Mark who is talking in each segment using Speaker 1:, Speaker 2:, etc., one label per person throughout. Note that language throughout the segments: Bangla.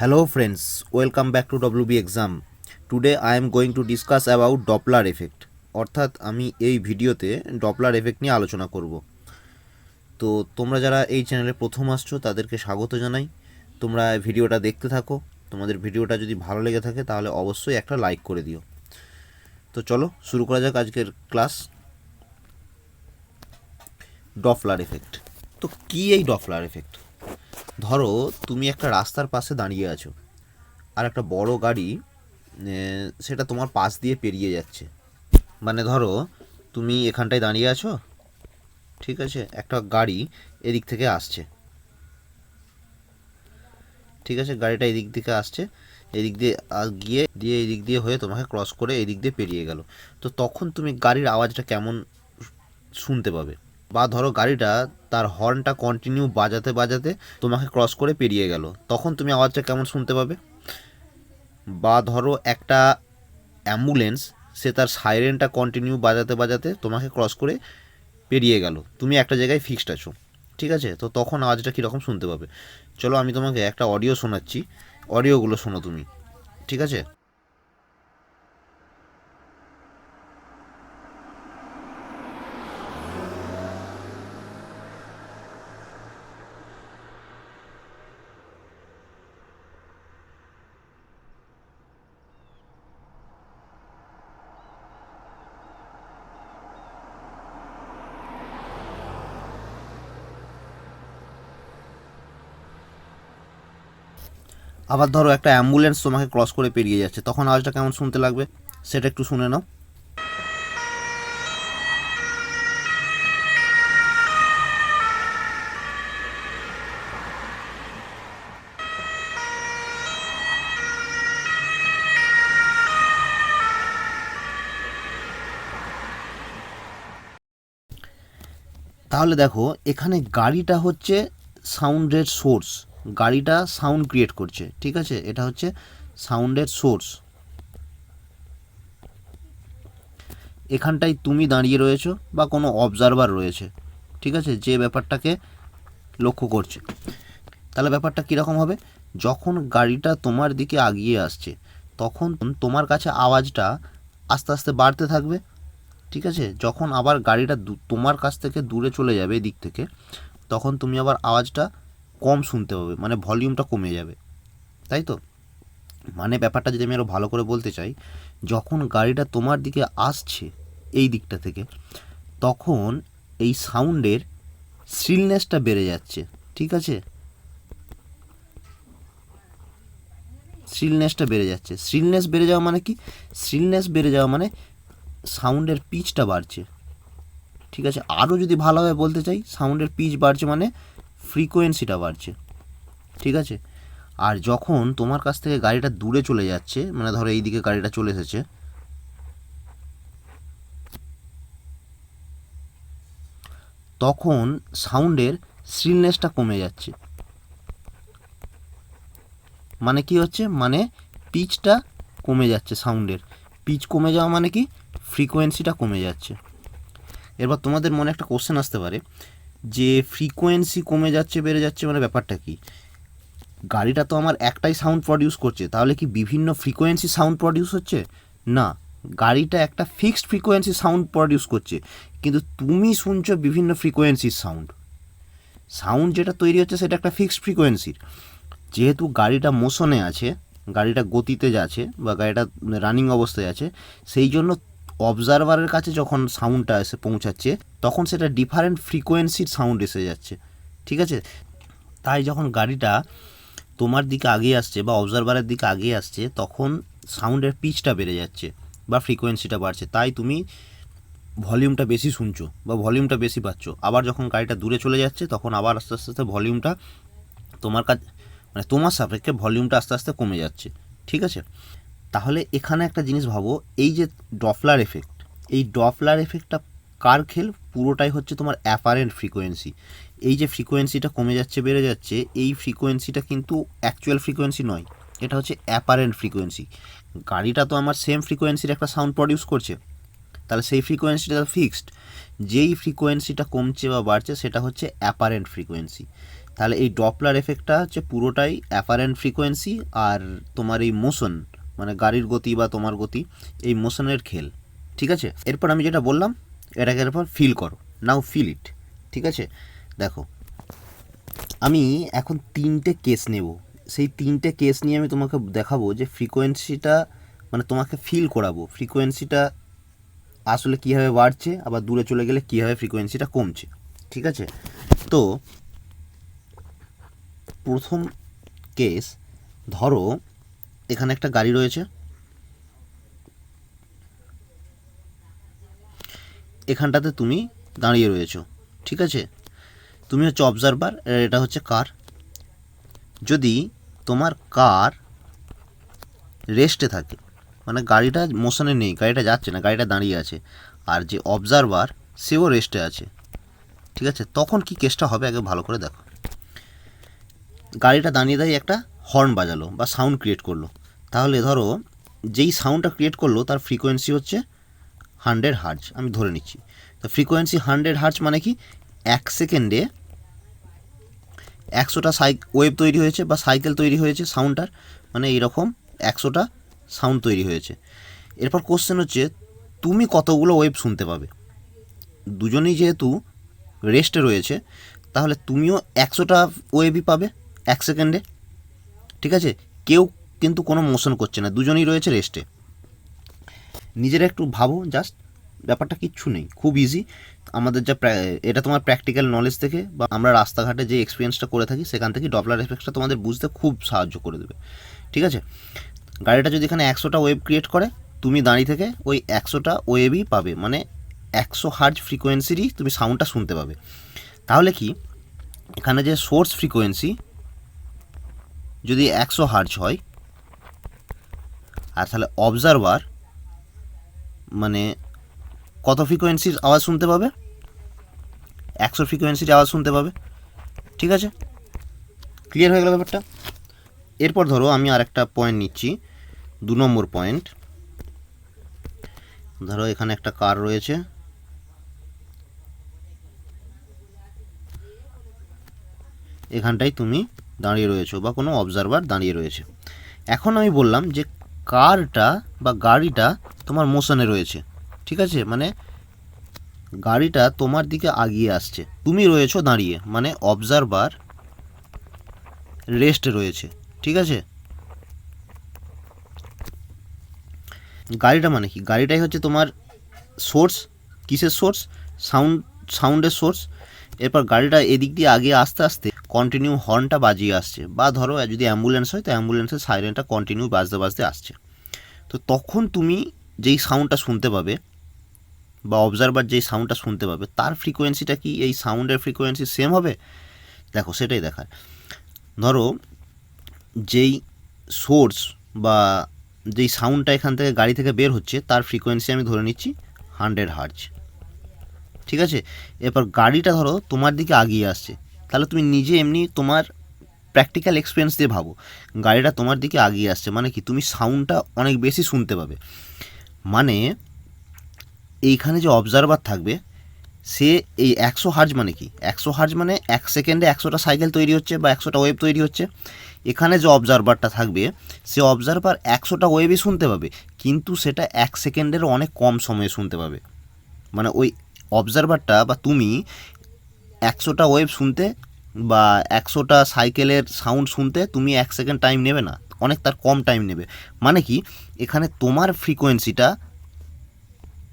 Speaker 1: Hello friends, welcome back to WB exam. Today I am going to discuss about Doppler effect. অর্থাৎ আমি এই ভিডিওতে ডপলার এফেক্ট নিয়ে আলোচনা করব। তো তোমরা যারা এই চ্যানেলে প্রথম আসছো তাদেরকে স্বাগত জানাই। তোমরা ভিডিওটা দেখতে থাকো। তোমাদের ভিডিওটা যদি ভালো লেগে থাকে তাহলে অবশ্যই একটা লাইক করে দিও। তো চলো শুরু করা যাক আজকের ক্লাস। Doppler effect. তো কী এই ডপলার এফেক্ট? ধরো তুমি একটা রাস্তার পাশে দাঁড়িয়ে আছো, আর একটা বড় গাড়ি সেটা তোমার পাশ দিয়ে পেরিয়ে যাচ্ছে। মানে ধরো তুমি এখানটায় দাঁড়িয়ে আছো, ঠিক আছে, একটা গাড়ি এদিক থেকে আসছে, ঠিক আছে, গাড়িটা এদিক থেকে আসছে, এদিক দিয়ে গিয়ে এদিক দিয়ে হয়ে তোমাকে ক্রস করে এদিক দিয়ে পেরিয়ে গেল। তো তখন তুমি গাড়ির আওয়াজটা কেমন শুনতে পাবে? বা ধরো গাড়িটা তার হর্নটা কন্টিনিউ বাজাতে বাজাতে তোমাকে ক্রস করে পেরিয়ে গেল, তখন তুমি আওয়াজটা কেমন শুনতে পাবে? বা ধরো একটা অ্যাম্বুলেন্স, সে তার সাইরেনটা কন্টিনিউ বাজাতে বাজাতে তোমাকে ক্রস করে পেরিয়ে গেল, তুমি একটা জায়গায় ফিক্সড আছো, ঠিক আছে, তো তখন আওয়াজটা কীরকম শুনতে পাবে? চলো আমি তোমাকে একটা অডিও শোনাচ্ছি, অডিওগুলো শোনো তুমি, ঠিক আছে? আবার ধরো একটা অ্যাম্বুলেন্স তোমাকে ক্রস করে পেরিয়ে যাচ্ছে, তখন আওয়াজটা কেমন শুনতে লাগবে সেটা একটু শুনে নাও। তাহলে দেখো এখানে গাড়িটা হচ্ছে সাউন্ডের সোর্স, গাড়িটা সাউন্ড ক্রিয়েট করছে, ঠিক আছে, এটা হচ্ছে সাউন্ডের সোর্স। এখানটায় তুমি দাঁড়িয়ে রয়েছো বা কোনো অবজারভার রয়েছে, ঠিক আছে, যে ব্যাপারটাকে লক্ষ্য করছে। তাহলে ব্যাপারটা কীরকম হবে? যখন গাড়িটা তোমার দিকে আগিয়ে আসছে তখন তোমার কাছে আওয়াজটা আস্তে আস্তে বাড়তে থাকবে, ঠিক আছে। যখন আবার গাড়িটা তোমার কাছ থেকে দূরে চলে যাবে এদিক থেকে, তখন তুমি আবার আওয়াজটা কম শুনতে পাবে, মানে ভলিউমটা কমে যাবে, তাই তো? মানে ব্যাপারটা যদি আমি আরও ভালো করে বলতে চাই, যখন গাড়িটা তোমার দিকে আসছে এই দিকটা থেকে, তখন এই সাউন্ডের শ্রিলনেসটা বেড়ে যাচ্ছে, ঠিক আছে, শ্রিলনেসটা বেড়ে যাচ্ছে। শ্রিলনেস বেড়ে যাওয়া মানে কি? শ্রিলনেস বেড়ে যাওয়া মানে সাউন্ডের পিচটা বাড়ছে, ঠিক আছে। আরও যদি ভালোভাবে বলতে চাই, সাউন্ডের পিচ বাড়ছে মানে ফ্রিকোয়েন্সিটা বাড়ছে, ঠিক আছে। আর যখন তোমার কাছ থেকে গাড়িটা দূরে চলে যাচ্ছে, মানে ধরো এই দিকে গাড়িটা চলে এসেছে, তখন সাউন্ডের শ্রিলনেসটা কমে যাচ্ছে। মানে কি হচ্ছে? মানে পিচটা কমে যাচ্ছে, সাউন্ডের পিচ কমে যাওয়া মানে কি? ফ্রিকোয়েন্সিটা কমে যাচ্ছে। এবার তোমাদের মনে একটা কোশ্চেন আসতে পারে যে ফ্রিকোয়েন্সি কমে যাচ্ছে বেড়ে যাচ্ছে মানে ব্যাপারটা কি? গাড়িটা তো আমার একটাই সাউন্ড প্রডিউস করছে, তাহলে কি বিভিন্ন ফ্রিকোয়েন্সি সাউন্ড প্রডিউস হচ্ছে? না, গাড়িটা একটা ফিক্সড ফ্রিকোয়েন্সি সাউন্ড প্রডিউস করছে, কিন্তু তুমি শুনছো বিভিন্ন ফ্রিকোয়েন্সির সাউন্ড। সাউন্ড যেটা তৈরি হচ্ছে সেটা একটা ফিক্সড ফ্রিকোয়েন্সির। যেহেতু গাড়িটা মোশনে আছে, গাড়িটা গতিতে যাচ্ছে বা গাড়িটা রানিং অবস্থায় আছে, সেই জন্য অবজারভারের কাছে যখন সাউন্ডটা এসে পৌঁছাচ্ছে তখন সেটা ডিফারেন্ট ফ্রিকোয়েন্সির সাউন্ড এসে যাচ্ছে, ঠিক আছে। তাই যখন গাড়িটা তোমার দিকে আগিয়ে আসছে বা অবজারভারের দিকে আগিয়ে আসছে, তখন সাউন্ডের পিচটা বেড়ে যাচ্ছে বা ফ্রিকোয়েন্সিটা বাড়ছে, তাই তুমি ভলিউমটা বেশি শুনছো বা ভলিউমটা বেশি পাচ্ছ। আবার যখন গাড়িটা দূরে চলে যাচ্ছে তখন আবার আস্তে আস্তে আস্তে ভলিউমটা তোমার কাছে, মানে তোমার সাপেক্ষে ভলিউমটা আস্তে আস্তে কমে যাচ্ছে, ঠিক আছে। তাহলে এখানে একটা জিনিস ভাবো, এই যে ডপলার এফেক্ট, এই ডপলার এফেক্টটা কার খেল? পুরোটাই হচ্ছে তোমার অ্যাপারেন্ট ফ্রিকোয়েন্সি। এই যে ফ্রিকোয়েন্সিটা কমে যাচ্ছে বেড়ে যাচ্ছে, এই ফ্রিকোয়েন্সিটা কিন্তু অ্যাকচুয়াল ফ্রিকোয়েন্সি নয়, এটা হচ্ছে অ্যাপারেন্ট ফ্রিকোয়েন্সি। গাড়িটা তো আমার সেম ফ্রিকোয়েন্সির একটা সাউন্ড প্রডিউস করছে, তাহলে সেই ফ্রিকোয়েন্সিটা ফিক্সড। যেই ফ্রিকোয়েন্সিটা কমছে বা বাড়ছে সেটা হচ্ছে অ্যাপারেন্ট ফ্রিকোয়েন্সি। তাহলে এই ডপলার এফেক্টটা হচ্ছে পুরোটাই অ্যাপারেন্ট ফ্রিকোয়েন্সি আর তোমার এই মোশন মানে গাড়ির গতি বা তোমার গতি এই মোশনের খেল। ঠিক আছে, এরপর আমি যেটা বললাম এটাকে এরপর ফিল করো, নাও ফিল ইট। ঠিক আছে, দেখো আমি এখন 3টে কেস নেব, সেই 3টে কেস নিয়ে আমি তোমাকে দেখাবো যে ফ্রিকোয়েন্সিটা মানে তোমাকে ফিল করাবো ফ্রিকোয়েন্সিটা আসলে কীভাবে বাড়ছে, আবার দূরে চলে গেলে কীভাবে ফ্রিকোয়েন্সিটা কমছে। ঠিক আছে, তো প্রথম কেস, ধরো এখানে একটা গাড়ি রয়েছে, এখানটাতে তুমি দাঁড়িয়ে রয়েছো। ঠিক আছে, তুমি হচ্ছে অবজারভার, এটা হচ্ছে কার। যদি তোমার কার রেস্টে থাকে মানে গাড়িটা মোশনে নেই, গাড়িটা যাচ্ছে না, গাড়িটা দাঁড়িয়ে আছে, আর যে অবজারভার সেও রেস্টে আছে, ঠিক আছে, তখন কি কেসটা হবে আগে ভালো করে দেখো। গাড়িটা দাঁড়িয়ে দাঁড়িয়ে একটা হর্ন বাজালো বা সাউন্ড ক্রিয়েট করলো, তাহলে ধরো যেই সাউন্ডটা ক্রিয়েট করলো তার ফ্রিকোয়েন্সি হচ্ছে 100 হার্জ, আমি ধরে নিচ্ছি। তো ফ্রিকোয়েন্সি 100 হার্জ মানে কি 1 সেকেন্ডে 100টা ওয়েভ তৈরি হয়েছে বা সাইকেল তৈরি হয়েছে সাউন্ডটার, মানে এইরকম 100টা সাউন্ড তৈরি হয়েছে। এরপর কোশ্চেন হচ্ছে তুমি কতগুলো ওয়েভ শুনতে পাবে। দুজনেই যেহেতু রেস্টে রয়েছে তাহলে তুমিও 100টা ওয়েভই পাবে 1 সেকেন্ডে। ঠিক আছে, কেউ কিন্তু কোনো মোশন করছে না, দুজনেই রয়েছে রেস্টে। নিজেরা একটু ভাবো, জাস্ট ব্যাপারটা কিচ্ছু নেই, খুব ইজি। আমাদের যা এটা তোমার প্র্যাকটিক্যাল নলেজ থেকে বা আমরা রাস্তাঘাটে যে এক্সপিরিয়েন্সটা করে থাকি সেখান থেকে ডপলার এফেক্টটা তোমাদের বুঝতে খুব সাহায্য করে দেবে। ঠিক আছে, গাড়িটা যদি এখানে 100টা ওয়েভ ক্রিয়েট করে, তুমি দাঁড়িয়ে থেকে ওই 100টা ওয়েভই পাবে, মানে 100 হার্জ ফ্রিকোয়েন্সিরই তুমি সাউন্ডটা শুনতে পাবে। তাহলে কি এখানে যে সোর্স ফ্রিকোয়েন্সি যদি 100 হার্জ হয়, আর তাহলে অবজারভার মানে কত ফ্রিকোয়েন্সির আওয়াজ শুনতে পাবে, 100 ফ্রিকোয়েন্সির আওয়াজ শুনতে পাবে। ঠিক আছে, ক্লিয়ার হয়ে গেল ব্যাপারটা। এরপর ধরো আমি আরেকটা পয়েন্ট নিচ্ছি, 2 নম্বর পয়েন্ট। ধরো এখানে একটা কার রয়েছে, এখানটায় তুমি দাঁড়িয়ে রয়েছো বা কোনো অবজারভার দাঁড়িয়ে রয়েছে। এখন আমি বললাম যে কারটা বা গাড়িটা তোমার মোশনে রয়েছে। ঠিক আছে, মানে গাড়িটা তোমার দিকে আগিয়ে আসছে, তুমি রয়েছো দাঁড়িয়ে, মানে অবজারভার রেস্টে রয়েছে। ঠিক আছে, গাড়িটা মানে কি, গাড়িটাই হচ্ছে তোমার সোর্স। কিসের সোর্স? সাউন্ডের সোর্স। এরপর গাড়িটা এদিক দিয়ে আগিয়ে আস্তে আস্তে কন্টিনিউ হর্নটা বাজিয়ে আসছে, বা ধরো যদি অ্যাম্বুলেন্স হয় তো অ্যাম্বুলেন্সের সাইরেনটা কন্টিনিউ বাজতে বাজতে আসছে। তো তখন তুমি যেই সাউন্ডটা শুনতে পাবে বা অবজারভার যেই সাউন্ডটা শুনতে পাবে তার ফ্রিকোয়েন্সিটা কি এই সাউন্ডের ফ্রিকোয়েন্সি সেম হবে? দেখো সেটাই দেখার। ধরো যেই সোর্স বা যেই সাউন্ডটা এখান থেকে গাড়ি থেকে বের হচ্ছে তার ফ্রিকোয়েন্সি আমি ধরে নিচ্ছি 100 হার্জ। ঠিক আছে, এরপর গাড়িটা ধরো তোমার দিকে আগিয়ে আসছে, তাহলে তুমি নিজে এমনি তোমার প্র্যাকটিক্যাল এক্সপিরিয়েন্স দিয়ে ভাবো, গাড়িটা তোমার দিকে আগিয়ে আসছে মানে কি তুমি সাউন্ডটা অনেক বেশি শুনতে পাবে। মানে এইখানে যে অবজারভার থাকবে সে এই 100 হার্জ মানে কি, 100 হার্জ মানে 1 সেকেন্ডে 100টা সাইকেল তৈরি হচ্ছে বা 100টা ওয়েভ তৈরি হচ্ছে। এখানে যে অবজারভারটা থাকবে সে অবজারভার 100টা ওয়েভই শুনতে পাবে, কিন্তু সেটা 1 সেকেন্ডেরও অনেক কম সময়ে শুনতে পাবে। মানে ওই অবজারভারটা বা তুমি 100টা ওয়েভ শুনতে বা 100টা সাইকেলের সাউন্ড শুনতে তুমি 1 সেকেন্ড টাইম নেবে না, অনেক তার কম টাইম নেবে। মানে কি এখানে তোমার ফ্রিকোয়েন্সিটা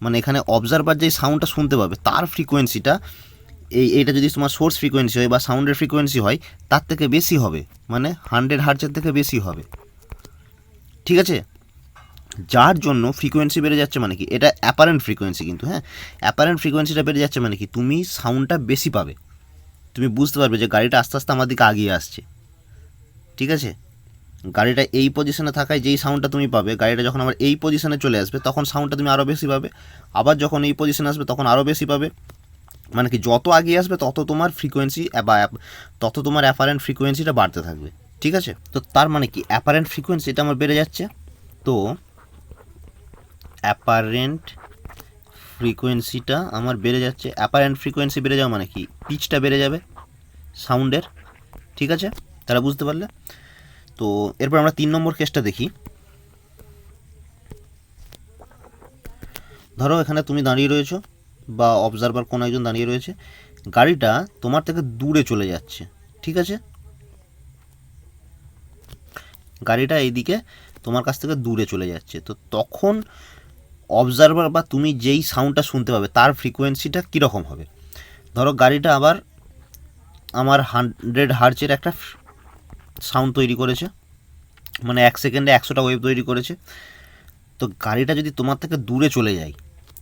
Speaker 1: মানে এখানে অবজারভার যে সাউন্ডটা শুনতে পাবে তার ফ্রিকোয়েন্সিটা এইটা যদি তোমার সোর্স ফ্রিকোয়েন্সি হয় বা সাউন্ডের ফ্রিকোয়েন্সি হয় তার থেকে বেশি হবে, মানে 100 হার্জের থেকে বেশি হবে। ঠিক আছে, যার জন্য ফ্রিকোয়েন্সি বেড়ে যাচ্ছে, মানে কি এটা অ্যাপারেন্ট ফ্রিকোয়েন্সি, কিন্তু হ্যাঁ অ্যাপারেন্ট ফ্রিকোয়েন্সিটা বেড়ে যাচ্ছে মানে কি তুমি সাউন্ডটা বেশি পাবে, তুমি বুঝতে পারবে যে গাড়িটা আস্তে আস্তে আমার দিকে আগিয়ে আসছে। ঠিক আছে, গাড়িটা এই পজিশনে থাকায় যেই সাউন্ডটা তুমি পাবে, গাড়িটা যখন আবার এই পজিশনে চলে আসবে তখন সাউন্ডটা তুমি আরও বেশি পাবে, আবার যখন এই পজিশনে আসবে তখন আরও বেশি পাবে। মানে কি যত আগিয়ে আসবে তত তোমার ফ্রিকোয়েন্সি বা তত তোমার অ্যাপারেন্ট ফ্রিকোয়েন্সিটা বাড়তে থাকবে। ঠিক আছে, তো তার মানে কি অ্যাপারেন্ট ফ্রিকোয়েন্সিটা আমার বেড়ে যাচ্ছে, তো অ্যাপারেন্ট ফ্রিকোয়েন্সিটা আমার বেড়ে যাচ্ছে। অ্যাপারেন্ট ফ্রিকোয়েন্সি বেড়ে যাওয়া মানে কি পিচটা বেড়ে যাবে সাউন্ডের, ঠিক আছে, তারা বুঝতে পারলে? তো এরপর আমরা 3 নম্বর কেসটা দেখি। ধরো এখানে তুমি দাঁড়িয়ে রয়েছো বা অবজারভার কোনো একজন দাঁড়িয়ে রয়েছে, গাড়িটা তোমার থেকে দূরে চলে যাচ্ছে, ঠিক আছে, গাড়িটা এইদিকে তোমার কাছ থেকে দূরে চলে যাচ্ছে। তো তখন অবজারভার বা তুমি যেই সাউন্ডটা শুনতে পাবে তার ফ্রিকোয়েন্সিটা কীরকম হবে। ধরো গাড়িটা আবার আমার 100 হার্জের একটা সাউন্ড তৈরি করেছে, মানে 1 সেকেন্ডে 100টা ওয়েভ তৈরি করেছে। তো গাড়িটা যদি তোমার থেকে দূরে চলে যায়,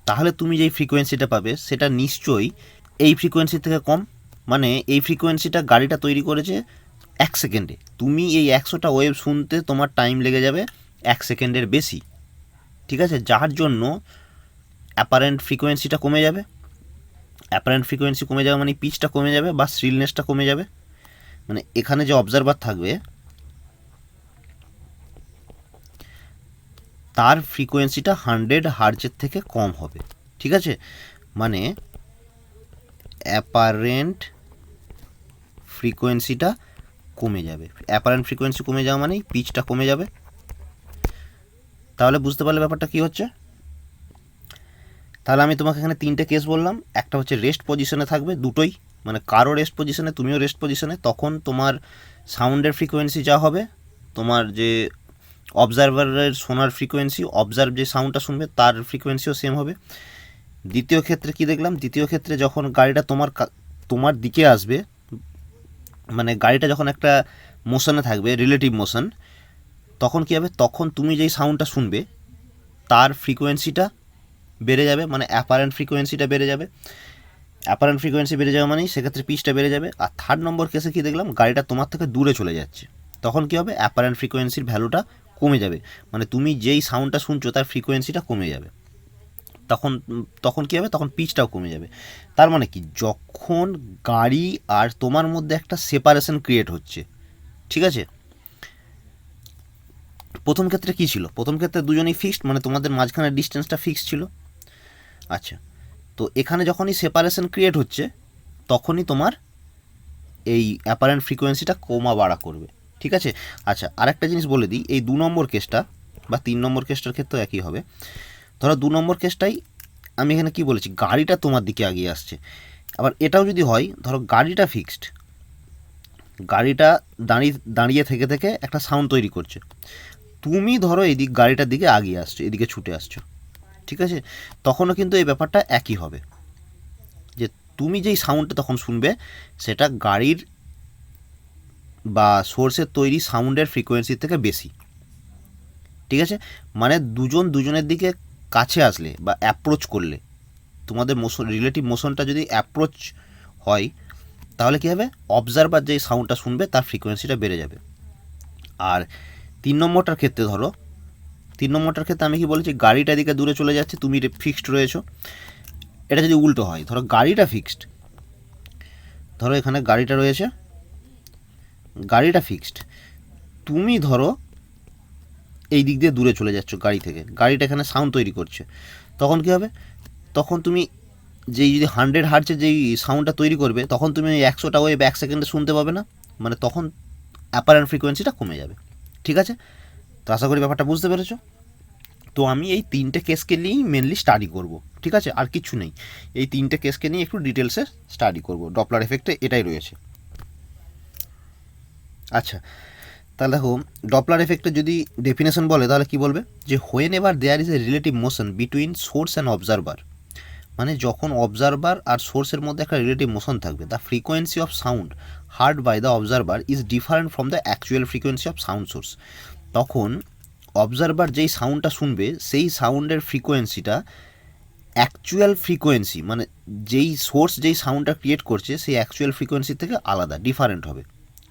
Speaker 1: তাহলে তুমি যেই ফ্রিকোয়েন্সিটা পাবে সেটা নিশ্চয়ই এই ফ্রিকোয়েন্সি থেকে কম। মানে এই ফ্রিকোয়েন্সিটা গাড়িটা তৈরি করেছে 1 সেকেন্ডে, তুমি এই 100টা ওয়েভ শুনতে তোমার টাইম লেগে যাবে 1 সেকেন্ডের বেশি, ঠিক আছে, যার জন্য অ্যাপারেন্ট ফ্রিকোয়েন্সিটা কমে যাবে। অ্যাপারেন্ট ফ্রিকোয়েন্সি কমে যাবে মানে পিচটা কমে যাবে বা স্টিলনেসটা কমে যাবে। মানে এখানে যে অবজারভার থাকবে তার ফ্রিকোয়েন্সিটা 100 হার্জের থেকে কম হবে, ঠিক আছে। মানে অ্যাপারেন্ট ফ্রিকোয়েন্সিটা কমে যাবে। অ্যাপারেন্ট ফ্রিকোয়েন্সি কমে যাওয়া মানেই পিচটা কমে যাবে। তাহলে বুঝতে পারলে ব্যাপারটা কী হচ্ছে। তাহলে আমি তোমাকে এখানে 3টে কেস বললাম। একটা হচ্ছে রেস্ট পজিশনে থাকবে, দুটোই, মানে কারো রেস্ট পজিশনে, তুমিও রেস্ট পজিশনে, তখন তোমার সাউন্ডের ফ্রিকোয়েন্সি যা হবে, তোমার যে অবজারভারের শোনার ফ্রিকোয়েন্সি, অবজার্ভ যে সাউন্ডটা শুনবে তার ফ্রিকোয়েন্সিও সেম হবে। দ্বিতীয় ক্ষেত্রে কি দেখলাম, দ্বিতীয় ক্ষেত্রে যখন গাড়িটা তোমার দিকে আসবে, মানে গাড়িটা যখন একটা মোশনে থাকবে, রিলেটিভ মোশন, তখন কী হবে, তখন তুমি যেই সাউন্ডটা শুনবে তার ফ্রিকোয়েন্সিটা বেড়ে যাবে, মানে অ্যাপারেন্ট ফ্রিকোয়েন্সিটা বেড়ে যাবে। অ্যাপারেন্ট ফ্রিকোয়েন্সি বেড়ে যাবে মানে সেক্ষেত্রে পিচটা বেড়ে যাবে। আর 3rd নম্বর কেসে কী দেখলাম, গাড়িটা তোমার থেকে দূরে চলে যাচ্ছে, তখন কী হবে, অ্যাপারেন্ট ফ্রিকোয়েন্সির ভ্যালুটা কমে যাবে, মানে তুমি যেই সাউন্ডটা শুনছো তার ফ্রিকোয়েন্সিটা কমে যাবে। তখন তখন কী হবে, তখন পিচটাও কমে যাবে। তার মানে কি, যখন গাড়ি আর তোমার মধ্যে একটা সেপারেশন ক্রিয়েট হচ্ছে, ঠিক আছে। প্রথম ক্ষেত্রে কী ছিল, প্রথম ক্ষেত্রে দুজনেই ফিক্সড, মানে তোমাদের মাঝখানে ডিস্টেন্সটা ফিক্সড ছিল। আচ্ছা, তো এখানে যখনই সেপারেশন ক্রিয়েট হচ্ছে তখনই তোমার এই অ্যাপারেন্ট ফ্রিকোয়েন্সিটা কমা বাড়া করবে, ঠিক আছে। আচ্ছা, আরেকটা জিনিস বলে দিই, এই 2 নম্বর কেসটা বা 3 নম্বর কেসটার ক্ষেত্রেও একই হবে। ধরো 2 নম্বর কেসটাই আমি এখানে কি বলেছি, গাড়িটা তোমার দিকে এগিয়ে আসছে। আবার এটাও যদি হয়, ধরো গাড়িটা ফিক্সড, গাড়িটা দাঁড়িয়ে থেকে থেকে একটা সাউন্ড তৈরি করছে, তুমি ধরো এদিক গাড়িটার দিকে এগিয়ে আসছো, এদিকে ছুটে আসছো, ঠিক আছে, তখনও কিন্তু এই ব্যাপারটা একই হবে, যে তুমি যেই সাউন্ডটা তখন শুনবে সেটা গাড়ির বা সোর্সের তৈরি সাউন্ডের ফ্রিকোয়েন্সির থেকে বেশি, ঠিক আছে। মানে দুজনের দিকে কাছে আসলে বা অ্যাপ্রোচ করলে, তোমাদের মোশন, রিলেটিভ মোশনটা যদি অ্যাপ্রোচ হয়, তাহলে কী হবে, অবজারভার যেই সাউন্ডটা শুনবে তার ফ্রিকোয়েন্সিটা বেড়ে যাবে। আর 3 নম্বরটার ক্ষেত্রে ধরো, 3 নম্বরটার ক্ষেত্রে আমি কি বলেছি, গাড়িটা দিকে দূরে চলে যাচ্ছে, তুমি ফিক্সড রয়েছো। এটা যদি উল্টো হয়, ধরো গাড়িটা ফিক্সড, ধরো এখানে গাড়িটা রয়েছে, গাড়িটা ফিক্সড, তুমি ধরো এই দিক দিয়ে দূরে চলে যাচ্ছ গাড়ি থেকে, গাড়িটা এখানে সাউন্ড তৈরি করছে, তখন কী হবে, তখন তুমি যেই যদি 100 হার্জের যেই সাউন্ডটা তৈরি করবে, তখন তুমি 100টা ওয়েভ 1 সেকেন্ডে শুনতে পাবে না, মানে তখন অ্যাপারেন্ট ফ্রিকোয়েন্সিটা কমে যাবে, ঠিক আছে। তো আশা করি ব্যাপারটা বুঝতে পেরেছো। তো আমি এই 3টে কেসকে নিয়েই মেনলি স্টাডি করব, ঠিক আছে, আর কিছু নেই, এই 3টে কেসকে নিয়ে একটু ডিটেলসে স্টাডি করব। ডপলার এফেক্টে এটাই রয়েছে। আচ্ছা, তাহলে দেখো, ডপলার এফেক্টের যদি ডেফিনেশন বলে তাহলে কি বলবে, যে whenever there is a relative motion between source and observer, মানে যখন অবজারভার আর সোর্সের মধ্যে একটা রিলেটিভ মোশন থাকবে, the frequency of sound heard by the observer is different from the actual frequency of sound source. তখন অবজারভার যেই সাউন্ডটা শুনবে সেই সাউন্ডের ফ্রিকোয়েন্সিটা অ্যাকচুয়াল ফ্রিকোয়েন্সি, মানে যেই সোর্স যেই সাউন্ডটা ক্রিয়েট করছে সেই অ্যাকচুয়াল ফ্রিকোয়েন্সি থেকে আলাদা, ডিফারেন্ট হবে,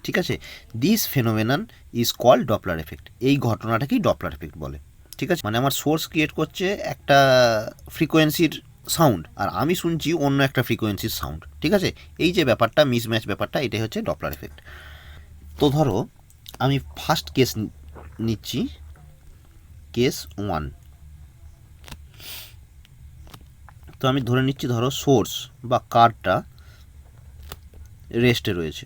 Speaker 1: ঠিক আছে। This phenomenon is called Doppler effect. এই ঘটনাটাকেই ডপলার এফেক্ট বলে, ঠিক আছে। মানে আমার সোর্স ক্রিয়েট করছে একটা ফ্রিকোয়েন্সির সাউন্ড আর আমি শুনছি অন্য একটা ফ্রিকোয়েন্সির সাউন্ড, ঠিক আছে। এই যে ব্যাপারটা, মিসম্যাচ ব্যাপারটা, এটাই হচ্ছে ডপলার এফেক্ট। তো ধরো আমি ফার্স্ট কেস নিচ্ছি, কেস 1। তো আমি ধরে নিচ্ছি, ধরো সোর্স বা কারটা রেস্টে রয়েছে,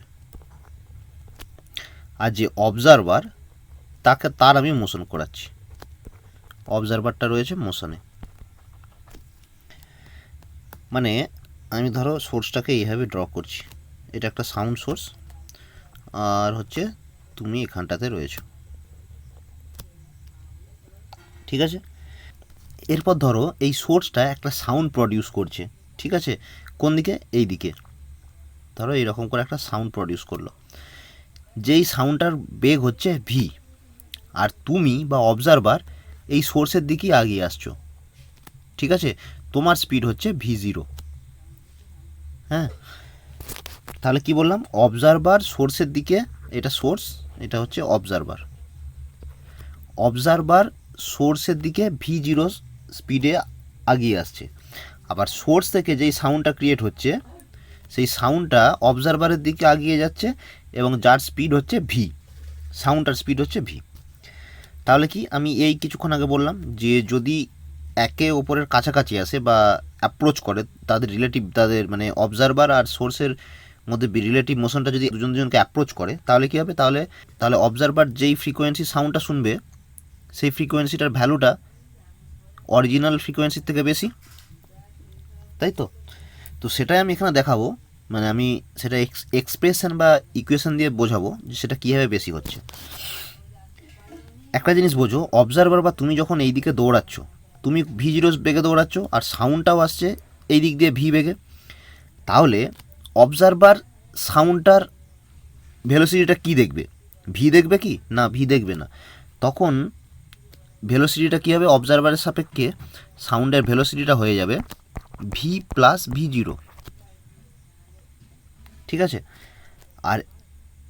Speaker 1: আর যে অবজারভার তার আমি মোশন করাচ্ছি, অবজারভারটা রয়েছে মোশনে। মানে আমি ধরো সোর্সটাকে এইভাবে ড্র করছি, এটা একটা সাউন্ড সোর্স, আর হচ্ছে তুমি এখানটাতে রয়েছো, ঠিক আছে। এরপর ধরো এই সোর্সটা একটা সাউন্ড প্রডিউস করছে, ঠিক আছে, কোন দিকে? এই দিকে। ধরো এইরকম করে একটা সাউন্ড প্রডিউস করলো, যেই সাউন্ডটার বেগ হচ্ছে ভি, আর তুমি বা অবজারভার এই সোর্সের দিকেই এগিয়ে আসছো, ঠিক আছে, তোমার স্পিড হচ্ছে v0। হ্যাঁ, তাহলে কি বললাম? অবজারভার সোর্সের দিকে, এটা সোর্স, এটা হচ্ছে অবজারভার, অবজারভার সোর্সের দিকে v0 স্পিডে এগিয়ে আসছে। আবার সোর্স থেকে যেই সাউন্ডটা ক্রিয়েট হচ্ছে সেই সাউন্ডটা অবজারভারের দিকে এগিয়ে যাচ্ছে, এবং যার স্পিড হচ্ছে ভি, সাউন্ডটার স্পিড হচ্ছে ভি। তাহলে কি আমি এই কিছুক্ষণ আগে বললাম যে যদি একে অপরের কাছাকাছি আসে বা অ্যাপ্রোচ করে, তাদের রিলেটিভ, তাদের মানে অবজারভার আর সোর্সের মধ্যে রিলেটিভ মোশনটা যদি দুজনকে অ্যাপ্রোচ করে, তাহলে কী হবে? তাহলে অবজারভার যেই ফ্রিকোয়েন্সি সাউন্ডটা শুনবে সেই ফ্রিকোয়েন্সিটার ভ্যালুটা অরিজিনাল ফ্রিকোয়েন্সির থেকে বেশি, তাই তো? তো সেটাই আমি এখানে দেখাবো, মানে আমি সেটা এক্সপ্রেশন বা ইকুয়েশন দিয়ে বোঝাবো যে সেটা কীভাবে বেশি হচ্ছে। একটা জিনিস বোঝো, অবজারভার বা তুমি যখন এই দিকে দৌড়াচ্ছ, তুমি v0 বেগে দৌড়াচ্ছ আর সাউন্ডটাও আসছে এই দিক দিয়ে ভি বেগে, তাহলে অবজারভার সাউন্ডটার ভেলোসিটিটা কী দেখবে? ভি দেখবে কি? না, ভি দেখবে না। তখন ভেলোসিটিটা কী হবে? অবজারভারের সাপেক্ষে সাউন্ডের ভেলোসিটিটা হয়ে যাবে ভি প্লাস v0, ঠিক আছে। আর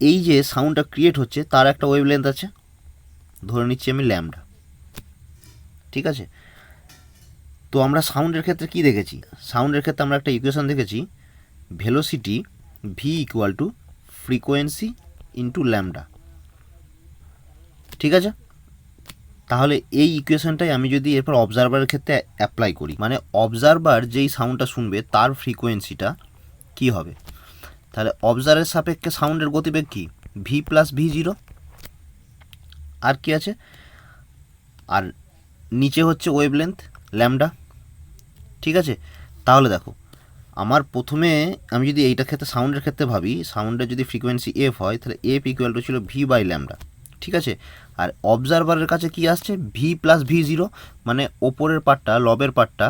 Speaker 1: এই যে সাউন্ডটা ক্রিয়েট হচ্ছে তার একটা ওয়েভলেন্থ আছে, ধরে নিচ্ছি আমি ল্যামডা, ঠিক আছে। তো আমরা সাউন্ডের ক্ষেত্রে কি দেখেছি? সাউন্ডের ক্ষেত্রে আমরা একটা ইকুয়েশন দেখেছি, velocity V equal to frequency into lambda, ঠিক আছে। তাহলে এই ইকুয়েশনটাই আমি যদি এরপর অবজারভারের ক্ষেত্রে অ্যাপ্লাই করি, মানে অবজারভার যেই সাউন্ডটা শুনবে তার ফ্রিকোয়েন্সিটা কি হবে? তাহলে অবজারের সাপেক্ষে সাউন্ডের গতিবেগ কি? ভি প্লাস v0, আর কি আছে? আর নিচে হচ্ছে ওয়েভলেন্থ ল্যামডা, ঠিক আছে। তাহলে দেখো, আমার প্রথমে আমি যদি এইটার ক্ষেত্রে সাউন্ডের ক্ষেত্রে ভাবি, সাউন্ডের যদি ফ্রিকোয়েন্সি এফ হয় তাহলে এফ ইকুয়াল টু ছিল ভি বাই ল্যামডা, ঠিক আছে। আর অবজারভারের কাছে কি আসছে? ভি প্লাস v0, মানে ওপরের পার্টটা, লবের পার্টটা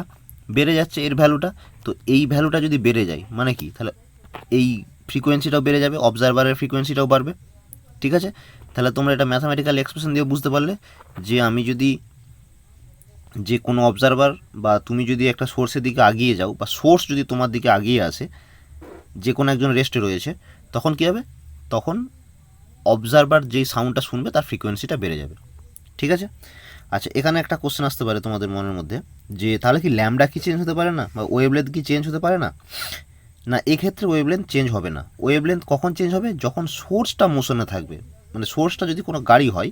Speaker 1: বেড়ে যাচ্ছে এর ভ্যালুটা। তো এই ভ্যালুটা যদি বেড়ে যায় মানে কি? তাহলে এই ফ্রিকোয়েন্সিটাও বেড়ে যাবে, অবজারভারের ফ্রিকোয়েন্সিটাও বাড়বে, ঠিক আছে। তাহলে তোমরা এটা ম্যাথামেটিক্যাল এক্সপ্রেশন দিয়ে বুঝতে পারলে যে আমি যদি যে কোনো অবজারভার বা তুমি যদি একটা সোর্সের দিকে এগিয়ে যাও, বা সোর্স যদি তোমার দিকে এগিয়ে আসে, যে কোনো একজন রেস্টে রয়েছে, তখন কী হবে? তখন অবজারভার যেই সাউন্ডটা শুনবে তার ফ্রিকোয়েন্সিটা বেড়ে যাবে, ঠিক আছে। আচ্ছা, এখানে একটা কোশ্চেন আসতে পারে তোমাদের মনের মধ্যে যে তাহলে কি ল্যামডা কি চেঞ্জ হতে পারে না, বা ওয়েভলেন্থ কি চেঞ্জ হতে পারে না? না, এক্ষেত্রে ওয়েভলেন্থ চেঞ্জ হবে না। ওয়েভলেন্থ কখন চেঞ্জ হবে? যখন সোর্সটা মোশনে থাকবে, মানে সোর্সটা যদি কোনো গাড়ি হয়,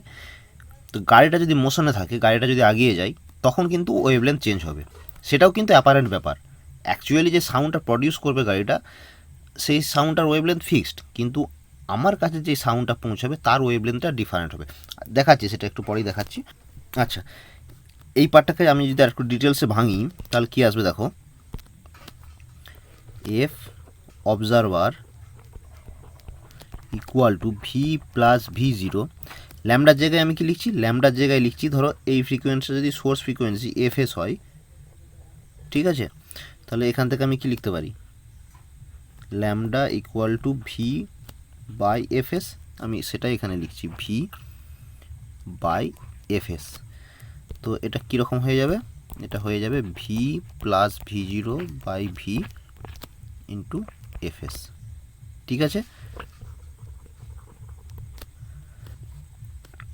Speaker 1: তো গাড়িটা যদি মোশনে থাকে, গাড়িটা যদি এগিয়ে যায়, তখন কিন্তু ওয়েভলেন্থ চেঞ্জ হবে। সেটাও কিন্তু অ্যাপারেন্ট ব্যাপার। অ্যাকচুয়ালি যে সাউন্ডটা প্রডিউস করবে গাড়িটা, সেই সাউন্ডটার ওয়েভলেন্থ ফিক্সড, কিন্তু আমার কাছে যে সাউন্ডটা পৌঁছাবে তার ওয়েভলেন্থটা ডিফারেন্ট হবে। দেখাচ্ছি, সেটা একটু পরেই দেখাচ্ছি। আচ্ছা, এই পার্টটাকে আমি যদি আর একটু ডিটেলসে ভাঙি, তাহলে কী আসবে দেখো, F observer equal to V plus v0। ল্যামডার জায়গায় আমি কি লিখছি? ল্যামডার জায়গায় লিখছি, ধরো এই ফ্রিকোয়েন্সি যদি সোর্স ফ্রিকোয়েন্সি এফএস হয়, ঠিক আছে, তাহলে এখান থেকে আমি কি লিখতে পারি? Lambda equal to V by F S, আমি সেটাই এখানে লিখছি, ভি বাই এফএস। তো এটা কীরকম হয়ে যাবে? এটা হয়ে যাবে V plus v0 by V into F S, ঠিক আছে।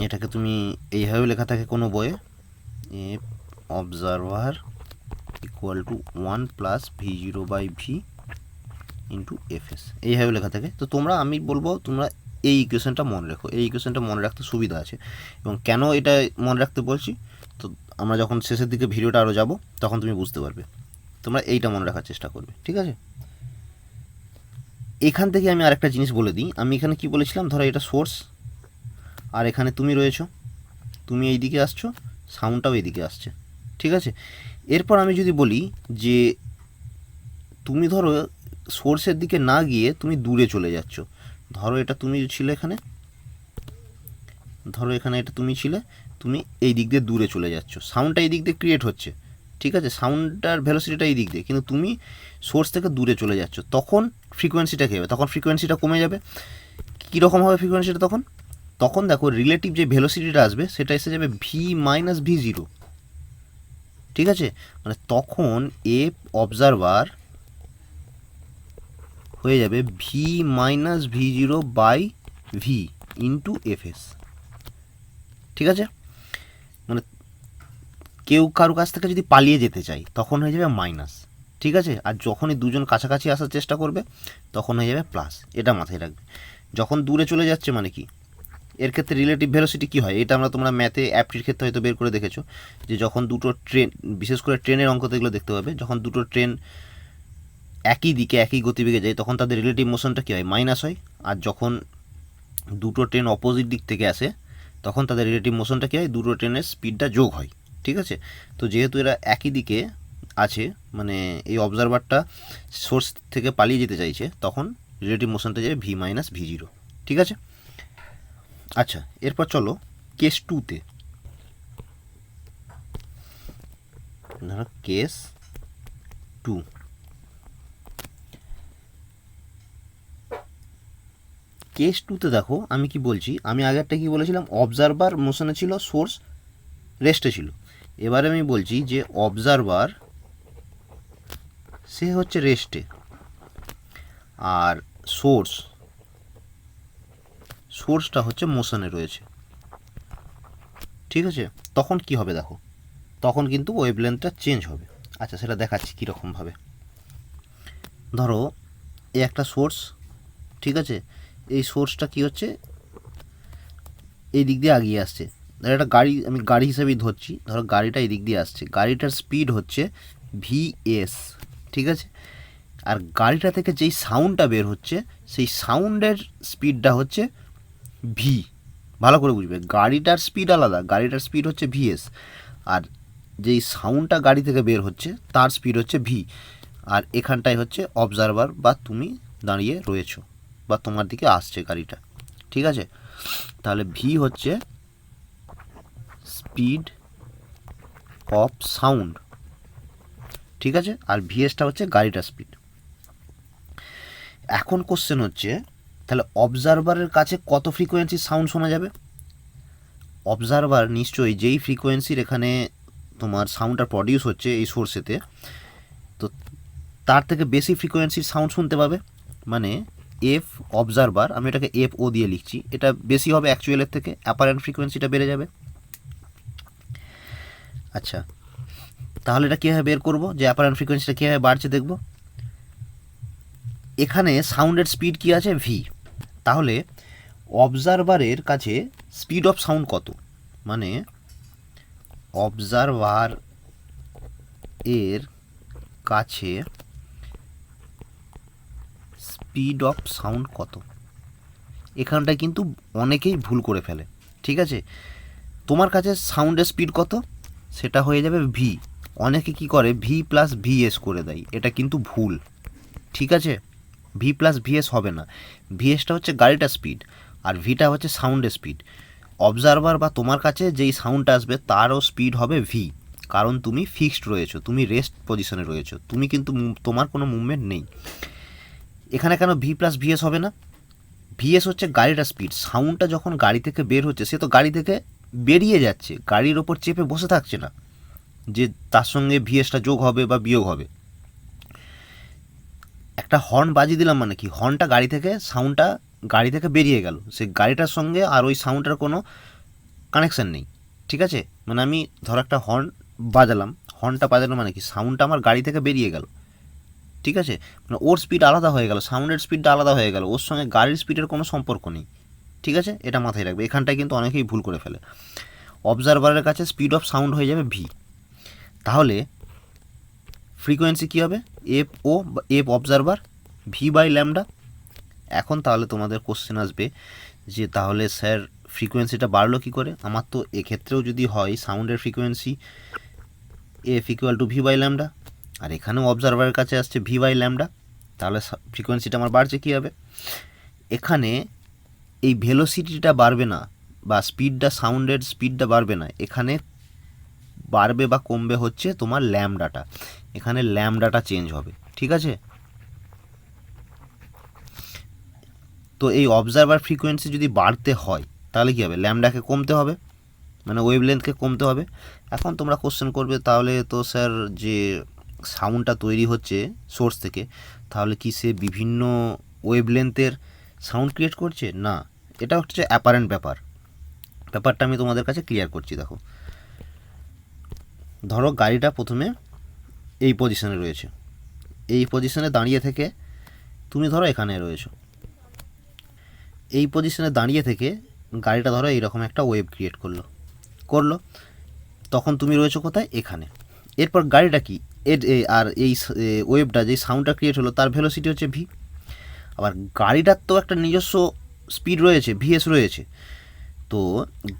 Speaker 1: এটাকে তুমি এইভাবে লেখা থাকে কোনো বইয়ে, F observer equal to 1 plus v0 by V into F S, এইভাবে লেখা থাকে। তো তোমরা, আমি বলবো তোমরা এই ইকুয়েশনটা মনে রেখো, এই ইকুয়েশনটা মনে রাখতে সুবিধা আছে। এবং কেন এটা মনে রাখতে বলছি, তো আমরা যখন শেষের দিকে ভিডিওটা আরও যাব তখন তুমি বুঝতে পারবে। তোমরা এইটা মনে রাখার চেষ্টা করবে, ঠিক আছে। এখান থেকে আমি আরেকটা জিনিস বলে দিই, আমি এখানে কি বলেছিলাম, ধরো এটা সোর্স, আর এখানে তুমি রয়েছো, তুমি এই দিকে আসছো, সাউন্ডটাও এইদিকে আসছে, ঠিক আছে। এরপর আমি যদি বলি যে তুমি ধরো সোর্সের দিকে না গিয়ে তুমি দূরে চলে যাচ্ছ, ধরো এটা তুমি ছিলে এখানে, ধরো এখানে এটা তুমি ছিলে, তুমি এই দিক দিয়ে দূরে চলে যাচ্ছ, সাউন্ডটা এই দিক দিয়ে ক্রিয়েট হচ্ছে, ঠিক আছে, সাউন্ডটার ভেলোসিটিটা এই দিক দিয়ে, কিন্তু তুমি সোর্স থেকে দূরে চলে যাচ্ছ, তখন ফ্রিকোয়েন্সিটা কী হবে, তখন ফ্রিকোয়েন্সিটা কমে যাবে। কীরকম হবে ফ্রিকোয়েন্সিটা তখন, তখন দেখো রিলেটিভ যে ভেলোসিটিটা আসবে সেটা এসে যাবে ভি মাইনাস ভি জিরো, ঠিক আছে, মানে তখন এফ অবজারভার হয়ে যাবে V minus V zero by V into F S, ঠিক আছে। মানে কেউ কারো কাছ থেকে যদি পালিয়ে যেতে চায় তখন হয়ে যাবে মাইনাস, ঠিক আছে, আর যখনই দুজন কাছাকাছি আসার চেষ্টা করবে তখন হয়ে যাবে প্লাস, এটা মাথায় রাখবে। যখন দূরে চলে যাচ্ছে মানে কি, এর ক্ষেত্রে রিলেটিভ ভেলোসিটি কী হয়, এটা তোমরা ম্যাথে অ্যাপটির ক্ষেত্রে হয়তো বের করে দেখেছো, যে যখন দুটো ট্রেন, বিশেষ করে ট্রেনের অঙ্কতে এগুলো দেখতে পাবে, যখন দুটো ট্রেন একই দিকে একই গতিবেগে যায় তখন তাদের রিলেটিভ মোশনটা কী হয়, মাইনাস হয়, আর যখন দুটো ট্রেন অপোজিট দিক থেকে আসে তখন তাদের রিলেটিভ মোশনটা কী হয়, দুটো ট্রেনের স্পিডটা যোগ হয়, ঠিক আছে। তো যেহেতু এরা একই দিকে আছে, মানে এই অবজারভারটা সোর্স থেকে পালিয়ে যেতে চাইছে, তখন রিলেটিভ মোশনটা যাবে ভি মাইনাস ভি জিরো, ঠিক আছে। আচ্ছা, এরপর চলো কেস টুতে, ধরো কেস টু, কেস টুতে দেখো আমি কি বলছি, আমি আগেরটা কি বলেছিলাম, অবজারভার মোশনে ছিল, সোর্স রেস্টে ছিল, এবারে আমি বলছি যে অবজারভার সে হচ্ছে রেস্টে, আর সোর্সটা হচ্ছে মোশনে রয়েছে, ঠিক আছে। তখন কি হবে দেখো, তখন কিন্তু ওয়েভলেন্থটা চেঞ্জ হবে। আচ্ছা, সেটা দেখাচ্ছি কীরকমভাবে। ধরো এই একটা সোর্স, ঠিক আছে, এই সোর্সটা কি হচ্ছে, এই দিক দিয়ে আগিয়ে আসছে, ধরো একটা গাড়ি, আমি গাড়ি হিসেবেই ধরছি, ধরো গাড়িটা এই দিক দিয়ে আসছে, গাড়িটার স্পিড হচ্ছে ভিএস, ঠিক আছে, আর গাড়িটা থেকে যেই সাউন্ডটা বের হচ্ছে সেই সাউন্ডের স্পিডটা হচ্ছে ভি, ভালো করে বুঝবে, গাড়িটার স্পিড আলাদা, গাড়িটার স্পিড হচ্ছে ভিএস, আর যেই সাউন্ডটা গাড়ি থেকে বের হচ্ছে তার স্পিড হচ্ছে ভি, আর এখানটায় হচ্ছে অবজারভার বা তুমি দাঁড়িয়ে রয়েছো বা তোমার দিকে আসছে গাড়িটা, ঠিক আছে। তাহলে ভি হচ্ছে স্পিড অফ সাউন্ড, ঠিক আছে, আর ভিএসটা হচ্ছে গাড়িটার স্পিড। এখন কোশ্চেন হচ্ছে তাহলে অবজারভারের কাছে কত ফ্রিকোয়েন্সির সাউন্ড শোনা যাবে, অবজারভার নিশ্চয়ই যেই ফ্রিকোয়েন্সির এখানে তোমার সাউন্ডটা প্রডিউস হচ্ছে এই সোর্সেতে, তো তার থেকে বেশি ফ্রিকোয়েন্সির সাউন্ড শুনতে পাবে, মানে এফ অবজারভার, আমি এটাকে এফ ও দিয়ে লিখছি, এটা বেশি হবে অ্যাকচুয়ালের থেকে, অ্যাপারেন্ট ফ্রিকোয়েন্সিটা বেড়ে যাবে। আচ্ছা, তাহলে এটা কীভাবে বের করবো যে অ্যাপারেন্ট ফ্রিকোয়েন্সিটা কীভাবে বাড়ছে দেখব। এখানে সাউন্ডের স্পিড কী আছে, ভি, তাহলে অবজারভারের কাছে স্পিড অফ সাউন্ড কত, মানে অবজারভার এর কাছে স্পিড অফ সাউন্ড কত, এখানটায় কিন্তু অনেকেই ভুল করে ফেলে, ঠিক আছে। তোমার কাছে সাউন্ডের স্পিড কত, সেটা হয়ে যাবে ভি, অনেকে কি করে ভি প্লাস ভিএস করে দেয়, এটা কিন্তু ভুল, ঠিক আছে, ভি প্লাস ভিএস হবে না, ভিএসটা হচ্ছে গাড়িটার স্পিড আর ভিটা হচ্ছে সাউন্ডের স্পিড। অবজারভার বা তোমার কাছে যেই সাউন্ডটা আসবে তারও স্পিড হবে ভি, কারণ তুমি ফিক্সড রয়েছো, তুমি রেস্ট পজিশনে রয়েছো, তুমি কিন্তু তোমার কোনো মুভমেন্ট নেই। এখানে কেন ভি প্লাস ভিএস হবে না, ভিএস হচ্ছে গাড়িটার স্পিড, সাউন্ডটা যখন গাড়ি থেকে বের হচ্ছে সে তো গাড়ি থেকে বেরিয়ে যাচ্ছে, গাড়ির ওপর চেপে বসে থাকছে না যে তার সঙ্গে ভিএসটা যোগ হবে বা বিয়োগ হবে। একটা হর্ন বাজিয়ে দিলাম মানে কি, হর্নটা গাড়ি থেকে, সাউন্ডটা গাড়ি থেকে বেরিয়ে গেল, সে গাড়িটার সঙ্গে আর ওই সাউন্ডটার কোনো কানেকশান নেই, ঠিক আছে। মানে আমি ধর একটা হর্ন বাজালাম, হর্নটা বাজানো মানে কি, সাউন্ডটা আমার গাড়ি থেকে বেরিয়ে গেল, ঠিক আছে, মানে ওর স্পিড আলাদা হয়ে গেল, সাউন্ডের স্পিডটা আলাদা হয়ে গেল, ওর সঙ্গে গাড়ির স্পিডের কোনো সম্পর্ক নেই, ঠিক আছে, এটা মাথায় রাখবে, এখানটায় কিন্তু অনেকেই ভুল করে ফেলে। অবজারভারের কাছে স্পিড অফ সাউন্ড হয়ে যাবে ভি, তাহলে ফ্রিকোয়েন্সি কী হবে, F O F observer V by lambda. এখন তাহলে তোমাদের কোশ্চেন আসবে যে তাহলে স্যার ফ্রিকোয়েন্সিটা বাড়লো কী করে? আমার তো এক্ষেত্রেও যদি হয় সাউন্ডের frequency f equal to V by lambda, আর এখানেও অবজারভারের কাছে আসছে ভি বাই ল্যামডা, তাহলে ফ্রিকোয়েন্সিটা আমার বাড়ছে কী হবে? এখানে এই ভেলোসিটিটা বাড়বে না বা স্পিডটা, সাউন্ডের স্পিডটা বাড়বে না, এখানে বাড়বে বা কমবে হচ্ছে তোমার ল্যামডাটা, এখানে ল্যামডাটা চেঞ্জ হবে। ঠিক আছে, তো এই অবজারভার ফ্রিকোয়েন্সি যদি বাড়তে হয় তাহলে কী হবে? ল্যামডাকে কমতে হবে, মানে ওয়েভলেন্থকে কমতে হবে। এখন তোমরা কোশ্চেন করবে তাহলে তো স্যার যে সাউন্ডটা তৈরি হচ্ছে সোর্স থেকে, তাহলে কি সে বিভিন্ন ওয়েভলেন্থের সাউন্ড ক্রিয়েট করছে? না, এটা হচ্ছে অ্যাপারেন্ট ব্যাপারটা আমি তোমাদের কাছে ক্লিয়ার করছি। দেখো, ধরো গাড়িটা প্রথমে এই পজিশনে রয়েছে, এই পজিশনে দাঁড়িয়ে থেকে তুমি ধরো এখানে রয়েছো, এই পজিশনে দাঁড়িয়ে থেকে গাড়িটা ধরো এইরকম একটা ওয়েভ ক্রিয়েট করলো, তখন তুমি রয়েছো কোথায়? এখানে। এরপর গাড়িটা কি আর এই ওয়েভটা যে সাউন্ডটা ক্রিয়েট হলো তার ভেলোসিটি হচ্ছে ভি। আবার গাড়িটার তো একটা নিজস্ব স্পিড রয়েছে, ভিএস রয়েছে, তো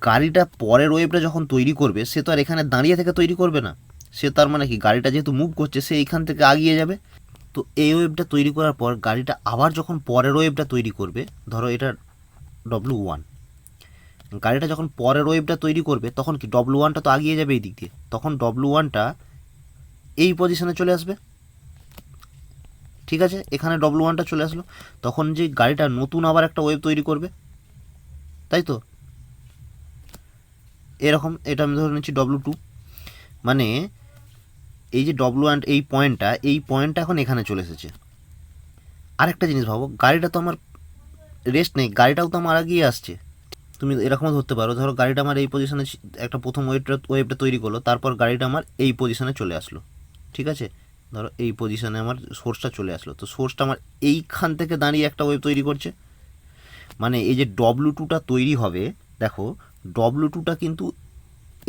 Speaker 1: গাড়িটা পরের ওয়েভটা যখন তৈরি করবে সে তো আর এখানে দাঁড়িয়ে থেকে তৈরি করবে না, সে তার মানে কি গাড়িটা যেহেতু মুভ করছে সে এইখান থেকে আগিয়ে যাবে। তো এই ওয়েভটা তৈরি করার পর গাড়িটা আবার যখন পরের ওয়েভটা তৈরি করবে, ধরো এটা W1, গাড়িটা যখন পরের ওয়েভটা তৈরি করবে তখন কি W1টা তো আগিয়ে যাবে এই দিক দিয়ে, তখন W1টা এই পজিশনে চলে আসবে। ঠিক আছে, এখানে W1টা চলে আসলো, তখন যে গাড়িটা নতুন আবার একটা ওয়েভ তৈরি করবে, তাই তো? এরকম এটা আমি ধরে নিচ্ছি W2, মানে এই যে W1 এই পয়েন্টটা এখন এখানে চলে এসেছে। আরেকটা জিনিস ভাবো, গাড়িটা তো আমার রেস্ট নেই, গাড়িটাও তো আমার আগিয়ে আসছে। তুমি এরকমও ধরতে পারো, ধরো গাড়িটা আমার এই পজিশনে একটা প্রথম ওয়েভটা তৈরি করলো, তারপর গাড়িটা আমার এই পজিশনে চলে আসলো। ঠিক আছে, ধরো এই পজিশনে আমার সোর্সটা চলে আসলো, তো সোর্সটা আমার এইখান থেকে দাঁড়িয়ে একটা ওয়েভ তৈরি করছে, মানে এই যে W2টা তৈরি হবে, দেখো W2টা কিন্তু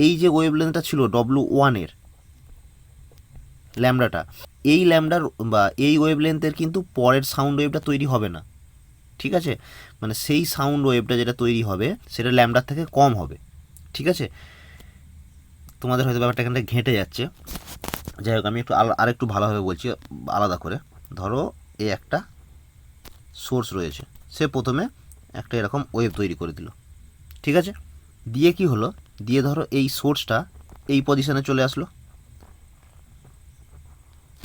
Speaker 1: এই যে ওয়েভ লেন্থটা ছিল W1-এর ল্যামডাটা, এই ল্যামডার বা এই ওয়েভ লেন্থের কিন্তু পরের সাউন্ড ওয়েভটা তৈরি হবে না। ঠিক আছে, মানে সেই সাউন্ড ওয়েভটা যেটা তৈরি হবে সেটা ল্যামডার থেকে কম হবে। ঠিক আছে, তোমাদের হয়তো ব্যাপারটা এখানে ঘেঁটে যাচ্ছে, যাই হোক আমি একটু আরেকটু ভালোভাবে বলছি আলাদা করে। ধরো এই একটা সোর্স রয়েছে, সে প্রথমে একটা এরকম ওয়েভ তৈরি করে দিল। ঠিক আছে, দিয়ে কি হলো, দিয়ে ধরো এই সোর্সটা এই পজিশনে চলে আসলো।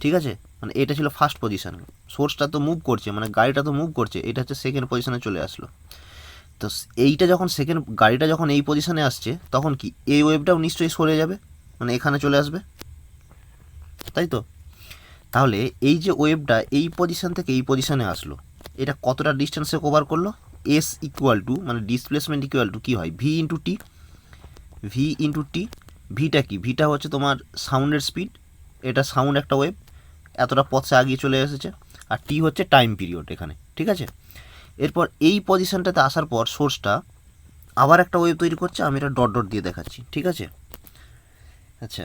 Speaker 1: ঠিক আছে, মানে এটা ছিল ফার্স্ট পজিশন, সোর্সটা তো মুভ করছে, মানে গাড়িটা তো মুভ করছে, এটা হচ্ছে সেকেন্ড পজিশনে চলে আসলো। তো এইটা যখন গাড়িটা যখন এই পজিশনে আসছে তখন কি এই ওয়েভটাও নিশ্চয়ই সরে যাবে, মানে এখানে চলে আসবে, তাই তো? তাহলে এই যে ওয়েভটা এই পজিশন থেকে এই পজিশনে আসলো, এটা কতটা ডিস্টেন্সে কভার করলো? এস ইকুয়াল টু, মানে ডিসপ্লেসমেন্ট ইকুয়াল টু কী হয়? V into T. ভিটা কি? ভিটা হচ্ছে তোমার সাউন্ডের স্পিড, এটা সাউন্ড একটা ওয়েভ এতটা পথ সে আগিয়ে চলে এসেছে, আর টি হচ্ছে টাইম পিরিয়ড এখানে। ঠিক আছে, এরপর এই পজিশনটাতে আসার পর সোর্সটা আবার একটা ওয়েভ তৈরি করছে, আমি এটা ডট ডট দিয়ে দেখাচ্ছি। ঠিক আছে, আচ্ছা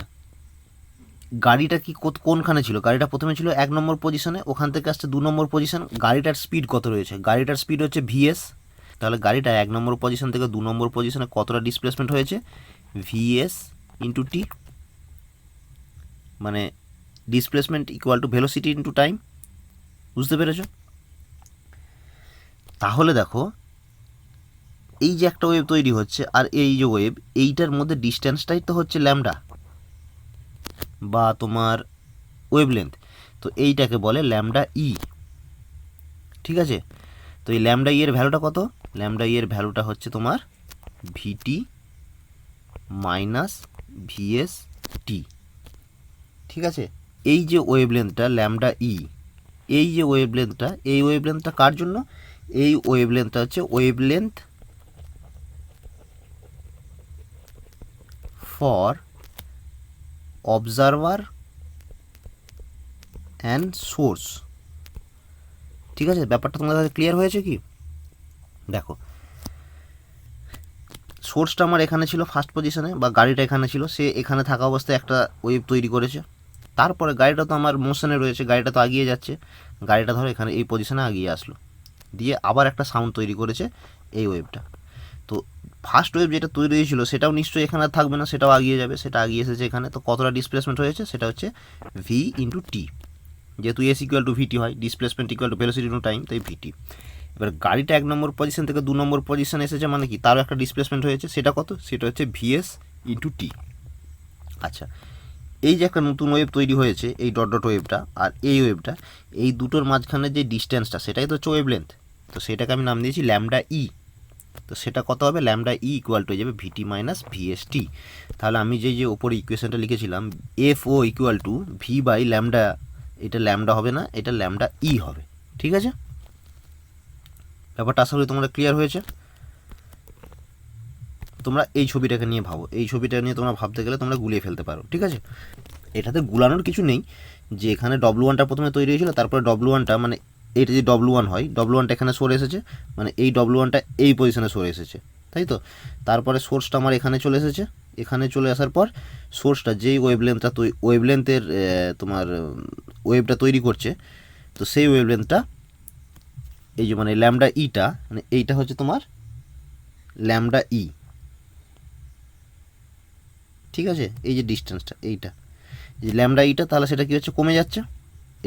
Speaker 1: গাড়িটা কি কোনখানে ছিল? গাড়িটা প্রথমে ছিল 1 নম্বর পজিশনে, ওখান থেকে আসছে 2 নম্বর পজিশন। গাড়িটার স্পিড কত রয়েছে? গাড়িটার স্পিড হচ্ছে ভিএস, তাহলে গাড়িটা 1 নম্বর পজিশন থেকে 2 নম্বর পজিশনে কতটা ডিসপ্লেসমেন্ট হয়েছে? ভিএস ইন্টু টি, মানে displacement equal to velocity into time. বুঝতে পেরেছ? তাহলে দেখো এই যে একটা ওয়েভ তৈরি হচ্ছে আর এই যে ওয়েভ, এইটার মধ্যে ডিস্টেন্সটাই তো হচ্ছে ল্যামডা বা তোমার ওয়েভলেন্থ, তো এইটাকে বলে ল্যামডা ই। ঠিক আছে, তো এই ল্যামডা ই এর ভ্যালুটা কত? ল্যামডা ই এর ভ্যালুটা হচ্ছে তোমার ভিটি মাইনাস ভিএস টি। ঠিক আছে, এই যে ওয়েভলেন্থটা ল্যামডা ই, এই যে ওয়েভলেন্থটা, এই ওয়েভলেন্থটা কার জন্য? এই ওয়েভলেন্থটা হচ্ছে wavelength for observer and source. ঠিক আছে, ব্যাপারটা তোমাদের কাছে ক্লিয়ার হয়েছে কি? দেখো সোর্সটা আমার এখানে ছিল ফার্স্ট পজিশনে, বা গাড়িটা এখানে ছিল, সে এখানে থাকা অবস্থায় একটা ওয়েভ তৈরি করেছে, তারপরে গাড়িটা তো আমার মোশনে রয়েছে, গাড়িটা তো আগিয়ে যাচ্ছে, গাড়িটা ধরো এখানে এই পজিশনে আগিয়ে আসলো, দিয়ে আবার একটা সাউন্ড তৈরি করেছে এই ওয়েভটা। তো ফার্স্ট ওয়েভ যেটা তৈরি হয়েছিল সেটাও নিশ্চয়ই এখানে আর থাকবে না, সেটাও আগিয়ে যাবে, সেটা আগিয়ে এসেছে এখানে। তো কতটা ডিসপ্লেসমেন্ট হয়েছে সেটা হচ্ছে ভি ইন্টু টি, যেহেতু এস ইকুয়াল টু ভিটি হয়, displacement equal to velocity into time, তাই ভিটি। এবার গাড়িটা 1 নম্বর পজিশন থেকে 2 নম্বর পজিশন এসেছে মানে কি তারও একটা ডিসপ্লেসমেন্ট হয়েছে, সেটা কত, সেটা হচ্ছে ভিএস ইন্টু টি। আচ্ছা, এই যে একটা নতুন ওয়েভ তৈরি হয়েছে, এই ডট ডট ওয়েভটা আর এই ওয়েভটা, এই দুটোর মাঝখানে যে ডিস্টেন্সটা সেটাই তো হচ্ছে ওয়েভ লেন্থ। তো সেটাকে আমি নাম দিয়েছি ল্যামডা ই। তো সেটা কত হবে, ল্যামডা ই ইকুয়াল টু হয়ে যাবে ভিটি মাইনাস ভিএসটি। তাহলে আমি যে ওপরে ইকুয়েশনটা লিখেছিলাম F O equal to V by lambda, এটা ল্যামডা হবে না, এটা ল্যামডা ই হবে। ঠিক আছে, ব্যাপারটা আশা করি তোমরা ক্লিয়ার হয়েছে। তোমরা এই ছবিটাকে নিয়ে ভাবো, এই ছবিটা নিয়ে তোমরা ভাবতে গেলে তোমরা গুলিয়ে ফেলতে পারো। ঠিক আছে, এটাতে গুলানোর কিছু নেই, যে এখানে ডব্লু1টা প্রথমে তৈরি হয়েছিল, তারপরে ডব্লু1টা মানে এটা যদি ডব্লু1 হয়, ডব্লু1টা এখানে সরে এসেছে, মানে এই ডব্লু1টা এই পজিশনে সরে এসেছে, তাই তো। তারপরে সোর্সটা আমার এখানে চলে এসেছে, এখানে চলে আসার পর সোর্সটা যেই ওয়েভলেন্থের তোমার ওয়েভটা তৈরি করছে, তো সেই ওয়েভলেন্থটা এই যে মানে ল্যামডা ইটা, মানে এইটা হচ্ছে তোমার ল্যামডা ই। ঠিক আছে, এই যে ডিস্টেন্সটা এইটা, যে ল্যামডা ইটা, তাহলে সেটা কী হচ্ছে, কমে যাচ্ছে।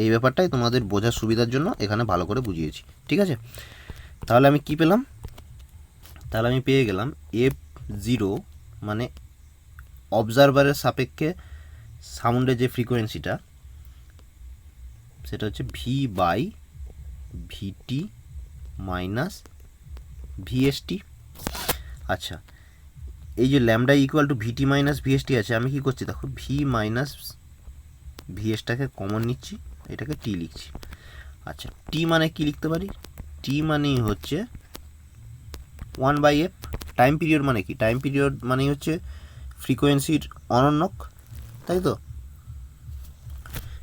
Speaker 1: এই ব্যাপারটাই তোমাদের বোঝার সুবিধার জন্য এখানে ভালো করে বুঝিয়েছি। ঠিক আছে, তাহলে আমি কি পেলাম, তাহলে আমি পেয়ে গেলাম এফ জিরো মানে অবজারভারের সাপেক্ষে সাউন্ডের যে ফ্রিকোয়েন্সিটা সেটা হচ্ছে V by VT minus VST. আচ্ছা, এই যে lambda equal to VT minus VST আছে, আমি কি করছি দেখো, ভি মাইনাস ভিএসটাকে কমন নিচ্ছি, এটাকে টি লিখছি। আচ্ছা, টি মানে কি লিখতে পারি, টি মানেই হচ্ছে 1/f। টাইম পিরিয়ড মানে কি, টাইম পিরিয়ড মানেই হচ্ছে ফ্রিকোয়েন্সির অনন্যক, তাই তো।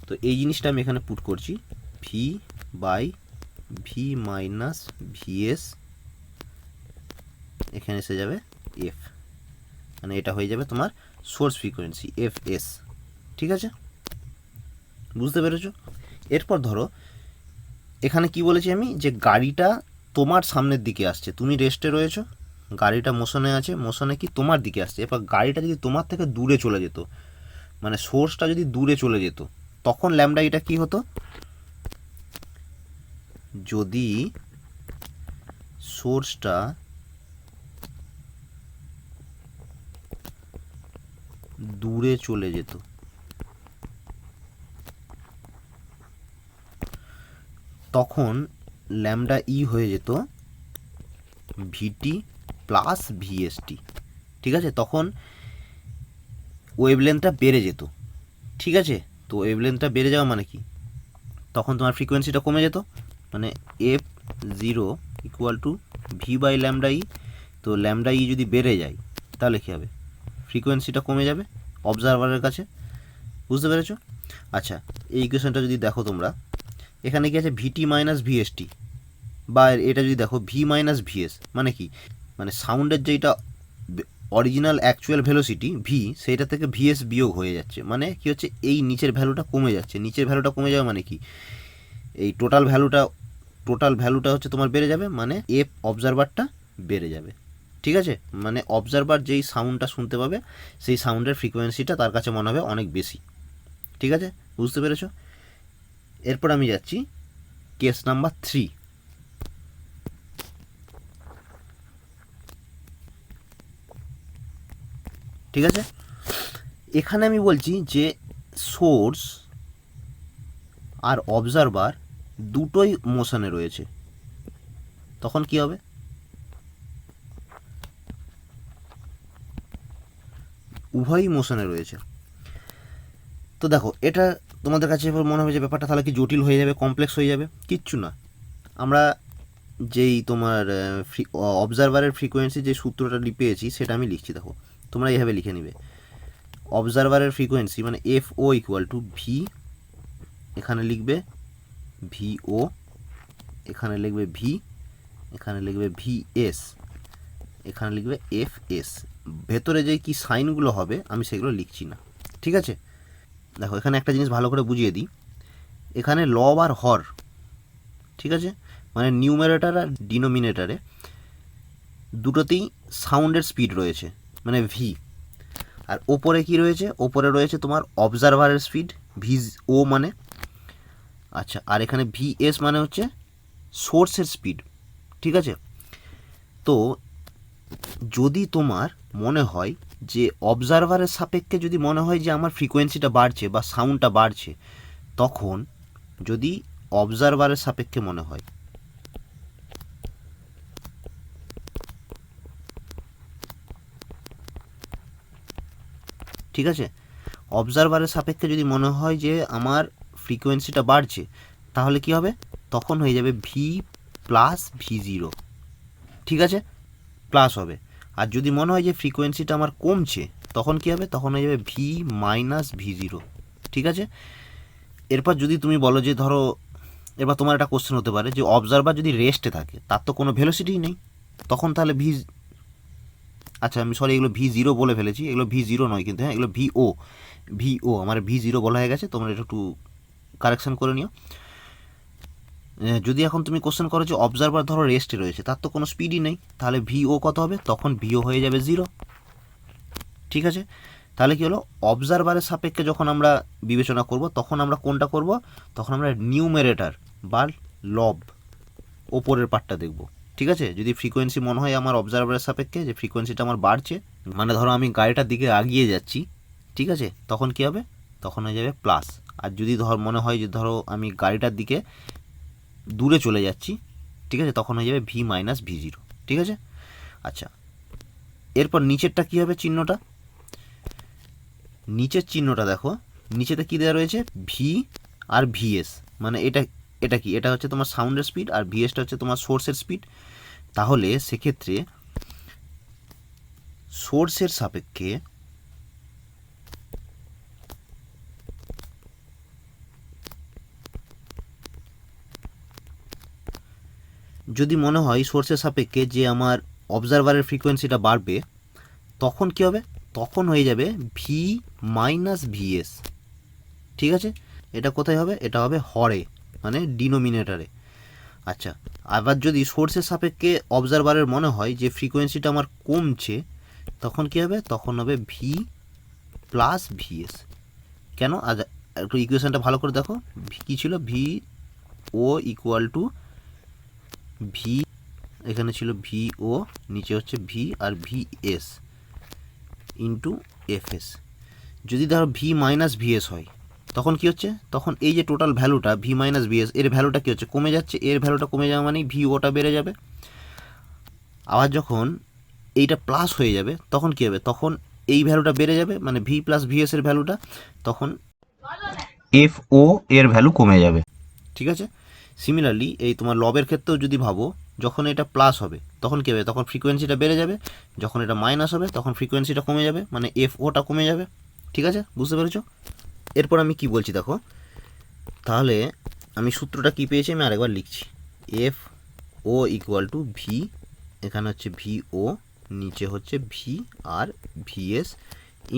Speaker 1: তো এই জিনিসটা আমি এখানে পুট করছি, V by V minus VS, এখানে এসে যাবে এফ, মানে এটা হয়ে যাবে তোমার সোর্স ফ্রিকোয়েন্সি এফ এস। ঠিক আছে, বুঝতে পেরেছো। এরপর ধরো এখানে কি বলেছি আমি, যে গাড়িটা তোমার সামনের দিকে আসছে, তুমি রেস্টে রয়েছো, গাড়িটা মোশনে আছে, মোশনে কি তোমার দিকে আসছে। এবার গাড়িটা যদি তোমার থেকে দূরে চলে যেত, মানে সোর্সটা যদি দূরে চলে যেত, তখন ল্যামডা এটা কি হতো, যদি সোর্সটা দূরে চলে যেত, তখন ল্যামডা ই হয়ে যেত ভিটি প্লাস ভিএসটি। ঠিক আছে, তখন ওয়েভলেন্থটা বেড়ে যেত। ঠিক আছে, তো ওয়েভলেন্থটা বেড়ে যাওয়া মানে কি, তখন তোমার ফ্রিকোয়েন্সিটা কমে যেত, মানে f zero equal to V by lambda e. তো ল্যামডা ই যদি বেড়ে যায় তাহলে কী হবে, ফ্রিকোয়েন্সিটা কমে যাবে অবজারভারের কাছে। বুঝতে পেরেছো। আচ্ছা, এই ইকুয়েশনটা যদি দেখো তোমরা, এখানে কি আছে ভিটি মাইনাস ভিএসটি, বা এটা যদি দেখো ভি মাইনাস ভিএস, মানে কি, মানে সাউন্ডের যেটা অরিজিনাল অ্যাকচুয়াল ভেলোসিটি ভি, সেইটা থেকে ভিএস বিয়োগ হয়ে যাচ্ছে, মানে কি হচ্ছে এই নিচের ভ্যালুটা কমে যাচ্ছে। নিচের ভ্যালুটা কমে যাবে মানে কি, এই টোটাল ভ্যালুটা হচ্ছে তোমার বেড়ে যাবে, মানে এফ অবজারভারটা বেড়ে যাবে। ঠিক আছে, মানে অবজারভার যেই সাউন্ডটা শুনতে পাবে সেই সাউন্ডের ফ্রিকোয়েন্সিটা তার কাছে মনে হবে অনেক বেশি। ঠিক আছে, বুঝতে পেরেছো। এরপর আমি যাচ্ছি কেস নাম্বার 3। ঠিক আছে, এখানে আমি বলছি যে সোর্স আর অবজারভার দুটোই মোশনে রয়েছে, তখন কি হবে, উভয়ই মোশনে রয়েছে। তো দেখো, এটা তোমাদের কাছে এবার মনে হবে যে ব্যাপারটা তাহলে কি জটিল হয়ে যাবে, কমপ্লেক্স হয়ে যাবে, কিচ্ছু না। আমরা যেই তোমার অবজারভারের ফ্রিকোয়েন্সি যে সূত্রটা পেয়েছি সেটা আমি লিখছি, দেখো তোমরা এইভাবে লিখে নিবে, অবজারভারের ফ্রিকোয়েন্সি মানে F O equal to V, এখানে লিখবে ভি ও, এখানে লিখবে ভি, এখানে লিখবে ভি এস, এখানে লিখবে এফ এস। ভেতরে যে কি সাইনগুলো হবে আমি সেগুলো লিখছি না। ঠিক আছে, দেখো এখানে একটা জিনিস ভালো করে বুঝিয়ে দিই, এখানে লব আর হর, ঠিক আছে, মানে নিউমারেটার আর ডিনোমিনেটারে দুটোতেই সাউন্ডের স্পিড রয়েছে মানে ভি। আর ওপরে কি রয়েছে, ওপরে রয়েছে তোমার অবজারভারের স্পিড ভি ও মানে, আচ্ছা, আর এখানে ভি এস মানে হচ্ছে সোর্সের স্পিড, ঠিক আছে। তো যদি তোমার মনে হয় যে অবজারভারের সাপেক্ষে যদি মনে হয় যে আমার ফ্রিকোয়েন্সিটা বাড়ছে বা সাউন্ডটা বাড়ছে, তখন যদি অবজারভারের সাপেক্ষে মনে হয়, ঠিক আছে, অবজারভারের সাপেক্ষে যদি মনে হয় যে আমার ফ্রিকোয়েন্সিটা বাড়ছে, তাহলে কি হবে, তখন হয়ে যাবে ভি প্লাস ভি জিরো, ঠিক আছে, প্লাস হবে। আর যদি মনে হয় যে ফ্রিকোয়েন্সিটা আমার কমছে, তখন কি হবে, তখন হয়ে যাবে ভি মাইনাস ভি জিরো, ঠিক আছে। এরপর যদি তুমি বলো যে ধরো, এবার তোমার একটা কোশ্চেন হতে পারে যে অবজারভার যদি রেস্টে থাকে, তার তো কোনো ভেলোসিটিই নেই, তখন তাহলে ভি, আচ্ছা আমি সরি এগুলো ভি জিরো বলে ফেলেছি, এগুলো ভি জিরো নয় কিন্তু, হ্যাঁ এগুলো ভিও আমার ভি জিরো বলা হয়ে গেছে, তোমরা এটা একটু কারেকশান করে নিও। যদি এখন তুমি কোশ্চেন করো যে অবজারভার ধরো রেস্টে রয়েছে, তার তো কোনো স্পিডই নেই, তাহলে ভিও কত হবে, তখন ভিও হয়ে যাবে জিরো, ঠিক আছে। তাহলে কি হলো, অবজারভারের সাপেক্ষে যখন আমরা বিবেচনা করব, তখন আমরা কোনটা করব, তখন আমরা নিউমেরেটার বা লব ওপরের পার্টটা দেখব, ঠিক আছে। যদি ফ্রিকোয়েন্সি মনে হয় আমার অবজারভারের সাপেক্ষে যে ফ্রিকোয়েন্সিটা আমার বাড়ছে, মানে ধরো আমি গাড়িটার দিকে এগিয়ে যাচ্ছি, ঠিক আছে, তখন কি হবে, তখন হয়ে যাবে প্লাস। আর যদি মনে হয় যে ধরো আমি গাড়িটার দিকে দূরে চলে যাচ্ছি, ঠিক আছে, তখন হয়ে যাবে ভি মাইনাস ভি জিরো, ঠিক আছে। আচ্ছা, এরপর নিচেরটা কী হবে, চিহ্নটা, নিচের চিহ্নটা দেখো, নিচেতে কী দেওয়া রয়েছে, ভি আর ভিএস, মানে এটা এটা কি, এটা হচ্ছে তোমার সাউন্ডের স্পিড আর ভিএসটা হচ্ছে তোমার সোর্সের স্পিড। তাহলে সেক্ষেত্রে সোর্সের সাপেক্ষে যদি মনে হয় সোর্সের সাপেক্ষে যে আমার অবজারভারের ফ্রিকোয়েন্সিটা বাড়বে, তখন কি হবে, তখন হয়ে যাবে ভি মাইনাস ভিএস, ঠিক আছে। এটা কোথায় হবে, এটা হবে হরে মানে ডিনোমিনেটারে। আচ্ছা, আবার যদি সোর্সের সাপেক্ষে অবজারভারের মনে হয় যে ফ্রিকোয়েন্সিটা আমার কমছে, তখন কি হবে, তখন হবে ভি প্লাস ভিএস। কেন, আজ একটু ইকুয়েশনটা ভালো করে দেখো, কী ছিল, v O equal to V, এখানে ছিল ভি ও, নিচে হচ্ছে ভি আর v s into F s. যদি ধরো ভি মাইনাস ভিএস হয়, তখন কি হচ্ছে, তখন এই যে টোটাল ভ্যালুটা ভি মাইনাস ভিএস, এর ভ্যালুটা কী হচ্ছে, কমে যাচ্ছে, এর ভ্যালুটা কমে যাওয়া মানে ভি ওটা বেড়ে যাবে। আবার যখন এইটা প্লাস হয়ে যাবে, তখন কী হবে, তখন এই ভ্যালুটা বেড়ে যাবে, মানে ভি প্লাস ভিএস এর ভ্যালুটা, তখন এফ ও এর ভ্যালু কমে যাবে, ঠিক আছে। সিমিলারলি এই তোমার লবের ক্ষেত্রেও যদি ভাবো, যখন এটা প্লাস হবে তখন কী হবে, তখন ফ্রিকোয়েন্সিটা বেড়ে যাবে, যখন এটা মাইনাস হবে তখন ফ্রিকোয়েন্সিটা কমে যাবে, মানে এফ ওটা কমে যাবে, ঠিক আছে, বুঝতে পেরেছো। এরপর আমি কি বলছি দেখো, তাহলে আমি সূত্রটা কি পেয়েছি আমি আরেকবার লিখছি, F O equal to V, এখানে হচ্ছে ভি ও, নিচে হচ্ছে ভি আর ভিএস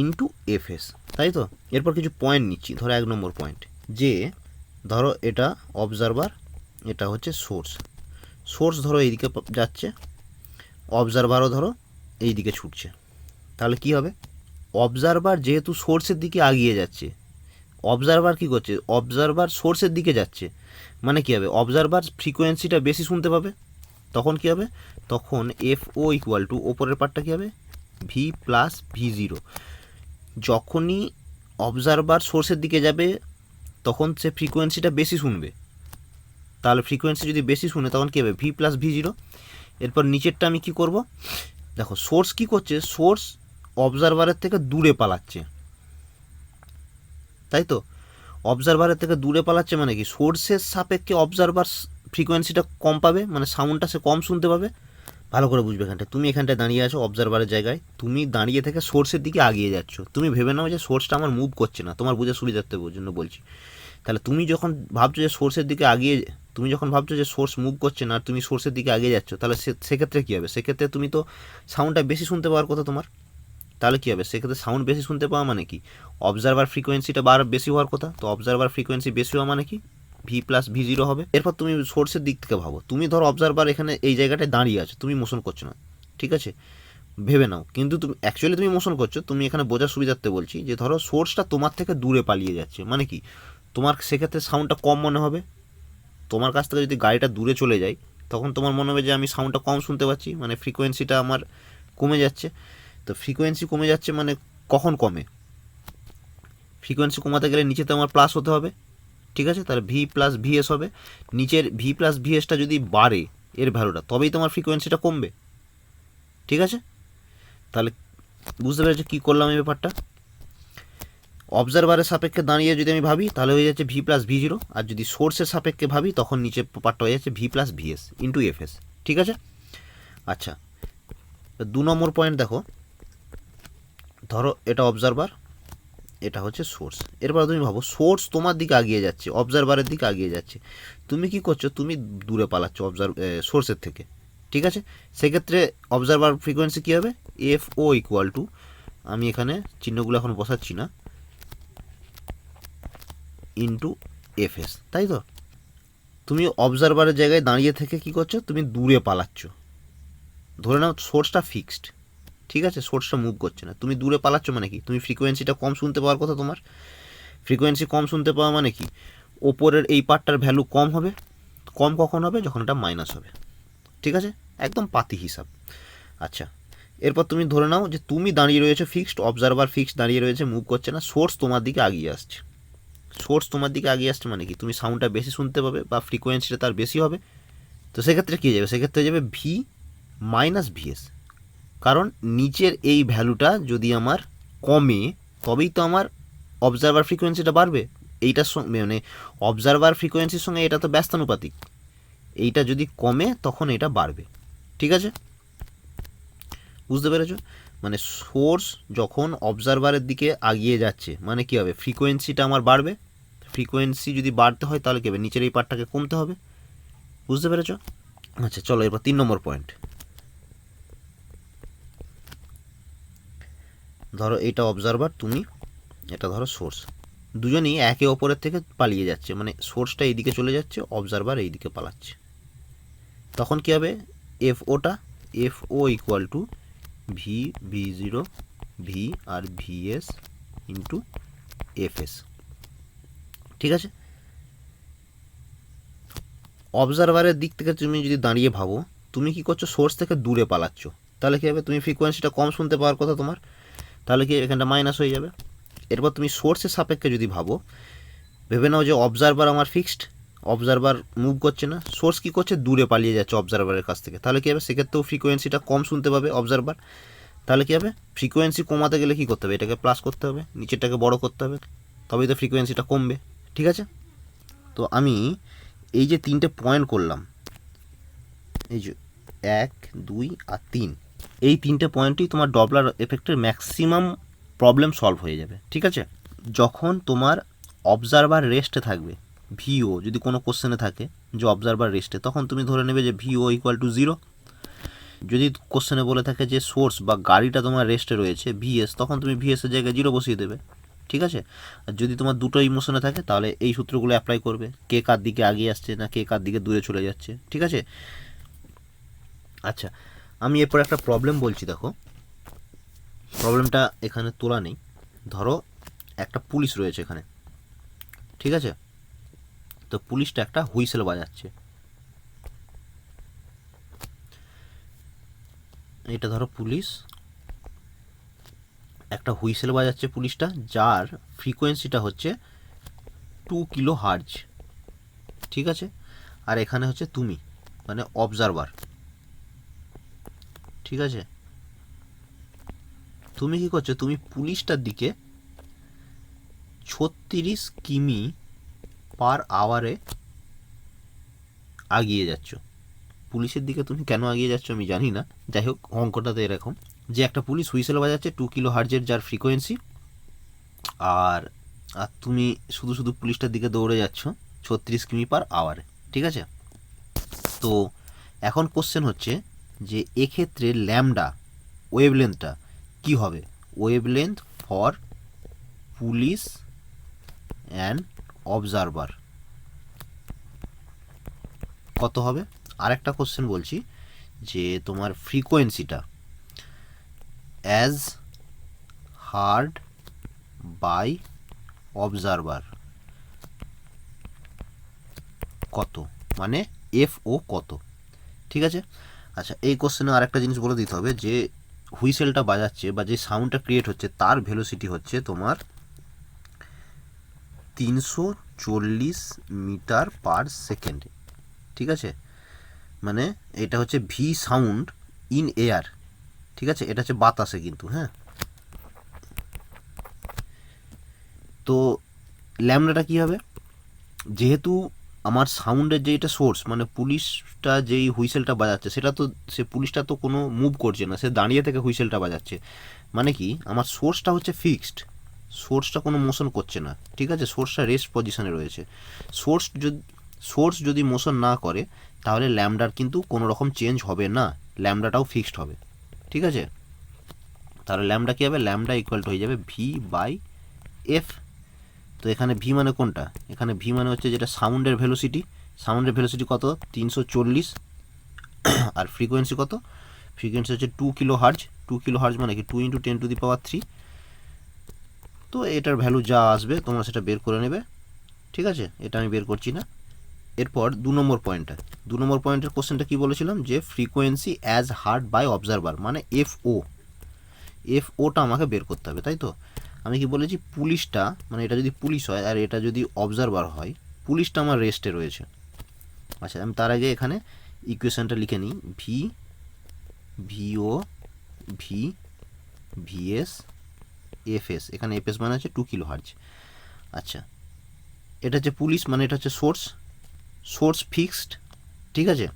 Speaker 1: ইন্টু এফ এস, তাই তো। এরপর কিছু পয়েন্ট নিচ্ছি, ধরো 1 নম্বর পয়েন্ট, যে ধরো এটা অবজারভার, এটা হচ্ছে সোর্স, সোর্স ধরো এইদিকে যাচ্ছে, অবজারভারও ধরো এই দিকে ছুটছে, তাহলে কি হবে, অবজারভার যেহেতু সোর্সের দিকে এগিয়ে যাচ্ছে, অবজারভার কী করছে, অবজারভার সোর্সের দিকে যাচ্ছে, মানে কী হবে, অবজারভার ফ্রিকোয়েন্সিটা বেশি শুনতে পাবে, তখন কী হবে, তখন এফ ও ইকুয়াল টু ওপরের পার্টটা কী হবে, ভি প্লাস ভি জিরো। যখনই অবজারভার সোর্সের দিকে যাবে, তখন সে ফ্রিকোয়েন্সিটা বেশি শুনবে, তাহলে ফ্রিকোয়েন্সি যদি বেশি শুনে তখন কী হবে, ভি প্লাস ভি জিরো। এরপর নিচেরটা আমি কি করব, দেখো সোর্স কি করছে, সোর্স অবজারভারের থেকে দূরে পালাচ্ছে, তাই তো, অবজারভারের থেকে দূরে পালাচ্ছে মানে কি, সোর্সের সাপেক্ষে অবজারভার ফ্রিকোয়েন্সিটা কম পাবে, মানে সাউন্ডটা সে কম শুনতে পাবে। ভালো করে বুঝবে, এখানটায় তুমি এখানটায় দাঁড়িয়ে আছো অবজারভারের জায়গায়, তুমি দাঁড়িয়ে থেকে সোর্সের দিকে এগিয়ে যাচ্ছ, তুমি ভেবে নাও যে সোর্সটা আমার মুভ করছে না, তোমার বুঝে সুবিধার্থের জন্য বলছি। তাহলে তুমি যখন ভাবছো যে সোর্সের দিকে এগিয়ে, তুমি যখন ভাবছো যে সোর্স মুভ করছে না আর তুমি সোর্সের দিকে এগিয়ে যাচ্ছ, তাহলে সেক্ষেত্রে কী হবে, সেক্ষেত্রে তুমি তো সাউন্ডটা বেশি শুনতে পাওয়ার কথা তোমার, তাহলে কী হবে, সেক্ষেত্রে সাউন্ড বেশি শুনতে পাওয়া মানে কি, অবজারভার ফ্রিকোয়েন্সিটা বেশি হওয়ার কথা, তো অবজারভার ফ্রিকোয়েন্সি বেশি হওয়া মানে কি, ভি প্লাস ভি জিরো হবে। এরপর তুমি সোর্সের দিক থেকে ভাবো, তুমি ধরো অবজারভার এখানে এই জায়গাটায় দাঁড়িয়ে আছো, তুমি মোশন করছো না, ঠিক আছে, ভেবে নাও। কিন্তু তুমি অ্যাকচুয়ালি তুমি মোশন করছো, তুমি এখানে বোঝার সুবিধার্থে বলছি যে ধরো সোর্সটা তোমার থেকে দূরে পালিয়ে যাচ্ছে, মানে কি তোমার সেক্ষেত্রে সাউন্ডটা কম মনে হবে। তোমার কাছ থেকে যদি গাড়িটা দূরে চলে যায় তখন তোমার মনে হবে যে আমি সাউন্ডটা কম শুনতে পাচ্ছি, মানে ফ্রিকোয়েন্সিটা আমার কমে যাচ্ছে। তো ফ্রিকোয়েন্সি কমে যাচ্ছে মানে কখন কমে? ফ্রিকোয়েন্সি কমাতে গেলে নিচেতে আমার প্লাস হতে হবে, ঠিক আছে, তাহলে ভি প্লাস ভিএস হবে। নিচের ভি প্লাস ভিএসটা যদি বাড়ে এর ভ্যালুটা, তবেই তোমার ফ্রিকোয়েন্সিটা কমবে, ঠিক আছে। তাহলে বুঝতে পেরেছো কী করলাম এই ব্যাপারটা? অবজারভারের সাপেক্ষে দাঁড়িয়ে যদি আমি ভাবি তাহলে হয়ে যাচ্ছে ভি প্লাস ভি জিরো, আর যদি সোর্সের সাপেক্ষে ভাবি তখন নিচে পার্টটা হয়ে যাচ্ছে V plus VS into F S, ঠিক আছে। আচ্ছা, 2 নম্বর পয়েন্ট দেখো, ধরো এটা অবজারভার, এটা হচ্ছে সোর্স। এরপর তুমি ভাবো সোর্স তোমার দিকে আগিয়ে যাচ্ছে, অবজারভারের দিকে আগিয়ে যাচ্ছে, তুমি কি করছো? তুমি দূরে পালাচ্ছ সোর্সের থেকে, ঠিক আছে। সেক্ষেত্রে অবজারভার ফ্রিকোয়েন্সি কী হবে? এফ ও ইকুয়াল টু, আমি এখানে চিহ্নগুলো এখন বসাচ্ছি না, ইন্টু এফএস, তাই তো। তুমি অবজারভারের জায়গায় দাঁড়িয়ে থেকে কি করছো? তুমি দূরে পালাচ্ছ। ধরে নাও সোর্সটা ফিক্সড, ঠিক আছে, সোর্সটা মুভ করছে না, তুমি দূরে পালাচ্ছ, মানে কি তুমি ফ্রিকোয়েন্সিটা কম শুনতে পাওয়ার কথা তোমার। ফ্রিকোয়েন্সি কম শুনতে পাওয়া মানে কি ওপরের এই পার্টটার ভ্যালু কম হবে। কম কখন হবে? যখন এটা মাইনাস হবে, ঠিক আছে, একদম পাতি হিসাব। আচ্ছা, এরপর তুমি ধরে নাও যে তুমি দাঁড়িয়ে রয়েছে ফিক্সড, অবজারভার ফিক্সড দাঁড়িয়ে রয়েছে, মুভ করছে না, সোর্স তোমার দিকে আগিয়ে আসছে। সোর্স তোমার দিকে আগিয়ে আসছে মানে কি তুমি সাউন্ডটা বেশি শুনতে পাবে বা ফ্রিকোয়েন্সিটা তার বেশি হবে। তো সেক্ষেত্রে কী যাবে? সেক্ষেত্রে যাবে ভি মাইনাস ভিএস, কারণ নিচের এই ভ্যালুটা যদি আমার কমে তবেই তো আমার অবজারভার ফ্রিকোয়েন্সিটা বাড়বে। এইটার সঙ্গে মানে অবজারভার ফ্রিকোয়েন্সির সঙ্গে এটা তো ব্যস্তানুপাতিক, এইটা যদি কমে তখন এটা বাড়বে, ঠিক আছে, বুঝতে পেরেছো? মানে সোর্স যখন অবজারভারের দিকে আগিয়ে যাচ্ছে মানে কী হবে? ফ্রিকোয়েন্সিটা আমার বাড়বে। ফ্রিকোয়েন্সি যদি বাড়তে হয় তাহলে কী হবে? নিচের এই পার্টটাকে কমতে হবে, বুঝতে পেরেছো? আচ্ছা চলো এরপর 3 নম্বর পয়েন্ট। ধরো এটা অবজারভার, তুমি এটা ধরো সোর্স, দুজনেই একে অপরের থেকে পালিয়ে যাচ্ছে, মানে সোর্সটা এইদিকে চলে যাচ্ছে, অবজারভার এইদিকে পালাচ্ছে। তখন কী হবে? F O equal to V V zero V আর ভিএস ইন্টু এফএস, ঠিক আছে। অবজারভারের দিক থেকে তুমি যদি দাঁড়িয়ে ভাবো তুমি কি করছো? সোর্স থেকে দূরে পালাচ্ছ, তাহলে কী হবে? তুমি ফ্রিকোয়েন্সিটা কম শুনতে পাওয়ার কথা তোমার, তাহলে কি এখানটা মাইনাস হয়ে যাবে। এরপর তুমি সোর্সের সাপেক্ষে যদি ভাবো, ভেবে নাও যে অবজারভার আমার ফিক্সড, অবজারভার মুভ করছে না, সোর্স কী করছে? দূরে পালিয়ে যাচ্ছে অবজারভারের কাছ থেকে, তাহলে কী হবে? সেক্ষেত্রেও ফ্রিকোয়েন্সিটা কম শুনতে পাবে অবজারভার, তাহলে কী হবে? ফ্রিকোয়েন্সি কমাতে গেলে কী করতে হবে? এটাকে প্লাস করতে হবে, নিচেরটাকে বড় করতে হবে, তবেই তো ফ্রিকোয়েন্সিটা কমবে, ঠিক আছে। তো আমি এই যে 3টে পয়েন্ট করলাম, এই যে 1, 2 আর 3, এই 3টে পয়েন্টই তোমার ডপলার এফেক্টের ম্যাক্সিমাম প্রবলেম সলভ হয়ে যাবে, ঠিক আছে। যখন তোমার অবজারভার রেস্টে থাকবে, ভিও যদি কোনো কোশ্চেনে থাকে যে অবজারভার রেস্টে, তখন তুমি ধরে নেবে যে ভিও ইকুয়াল টু 0। যদি কোশ্চেনে বলে থাকে যে সোর্স বা গাড়িটা তোমার রেস্টে রয়েছে ভিএস, তখন তুমি ভিএসের জায়গায় 0 বসিয়ে দেবে, ঠিক আছে। আর যদি তোমার দুটো ইমোশনে থাকে তাহলে এই সূত্রগুলো অ্যাপ্লাই করবে, কে কার দিকে এগিয়ে আসছে না কে কার দিকে দূরে চলে যাচ্ছে, ঠিক আছে। আচ্ছা, আমি এরপর একটা প্রবলেম বলছি, দেখো প্রবলেমটা এখানে তোলা নেই। ধরো একটা পুলিশ রয়েছে এখানে, ঠিক আছে, তো পুলিশটা একটা হুইসেল বাজাচ্ছে, এটা ধরো পুলিশ একটা হুইসেল বাজাচ্ছে, পুলিশটা যার ফ্রিকোয়েন্সিটা হচ্ছে 2 কিলো হার্জ, ঠিক আছে। আর এখানে হচ্ছে তুমি মানে অবজারভার, ঠিক আছে। তুমি কি করছো? তুমি পুলিশটার দিকে 36 কিমি পার আওয়ারে আগিয়ে যাচ্ছ। পুলিশের দিকে তুমি কেন আগিয়ে যাচ্ছ আমি জানি না, যাই হোক অঙ্কটাতে এরকম যে একটা পুলিশ হুইসেল বাজাচ্ছে 2 কিলো হার্জের যার ফ্রিকোয়েন্সি, আর আর তুমি শুধু শুধু পুলিশটার দিকে দৌড়ে যাচ্ছ 36 কিমি পার আওয়ারে, ঠিক আছে। তো এখন কোশ্চেন হচ্ছে যে এক্ষেত্রে ল্যামডা ওয়েভলেন্থটা কী হবে? Wavelength for police and observer কত হবে? আরেকটা কোশ্চেন বলছি যে তোমার ফ্রিকোয়েন্সিটা অ্যাজ হার্ড বাই অবজারভার কত, মানে এফ ও কত, ঠিক আছে। আচ্ছা, এই কোশ্চেনে আরেকটা জিনিস বলে দিতে হবে যে হুইসেলটা বাজাচ্ছে বা যে সাউন্ডটা ক্রিয়েট হচ্ছে তার ভেলোসিটি হচ্ছে তোমার 340 মিটার পার সেকেন্ড, ঠিক আছে। মানে এটা হচ্ছে ভি সাউন্ড ইন এয়ার, ঠিক আছে, এটা হচ্ছে বাতাসে কিন্তু, হ্যাঁ। তো ল্যামডাটা কী হবে, যেহেতু আমার সাউন্ডের যে এটা সোর্স, মানে পুলিশটা যেই হুইসেলটা বাজাচ্ছে সেটা তো সে পুলিশটা তো কোনো মুভ করছে না, সে দাঁড়িয়ে থেকে হুইসেলটা বাজাচ্ছে, মানে কি আমার সোর্সটা হচ্ছে ফিক্সড, সোর্সটা কোনো মোশন করছে না, ঠিক আছে, সোর্সটা রেস্ট পজিশনে রয়েছে। সোর্স যদি মোশন না করে তাহলে ল্যামডার কিন্তু কোনো রকম চেঞ্জ হবে না, ল্যামডাটাও ফিক্সড হবে, ঠিক আছে। তাহলে ল্যামডা কী হবে, ল্যামডা ইকুয়াল টু হয়ে যাবে ভি বাই এফ। তো এখানে ভি মানে কোনটা, এখানে ভি মানে হচ্ছে যেটা সাউন্ডের ভেলোসিটি, সাউন্ডের ভেলোসিটি কত 340, আর ফ্রিকোয়েন্সি কত, ফ্রিকোয়েন্সি হচ্ছে 2 কিলো হার্জ, 2 কিলো হার্জ মানে কি 2 × 10⁻³ তো এটার ভ্যালু যা আসবে তোমরা সেটা বের করে নেবে, ঠিক আছে, এটা আমি বের করছি না। এরপর 2 নম্বর পয়েন্টটা, 2 নম্বর পয়েন্টের কোশ্চেনটা কী বলেছিলাম যে frequency as heard by observer মানে এফওটা আমাকে বের করতে হবে, তাই তো। আমি কি বলেছি, পুলিশটা মানে এটা যদি পুলিশ হয় আর এটা যদি অবজারভার হয়, পুলিশটা আমার রেস্টে রয়েছে। আচ্ছা, আমি তার আগে এখানে ইকুয়েশনটা লিখে নিই, ভিও ভি ভিএস এফএস, এখানে এফএস মানে হচ্ছে 2 কিলো হার্জ। আচ্ছা, এটা হচ্ছে পুলিশ মানে এটা হচ্ছে সোর্স ফিক্সড, ঠিক আছে,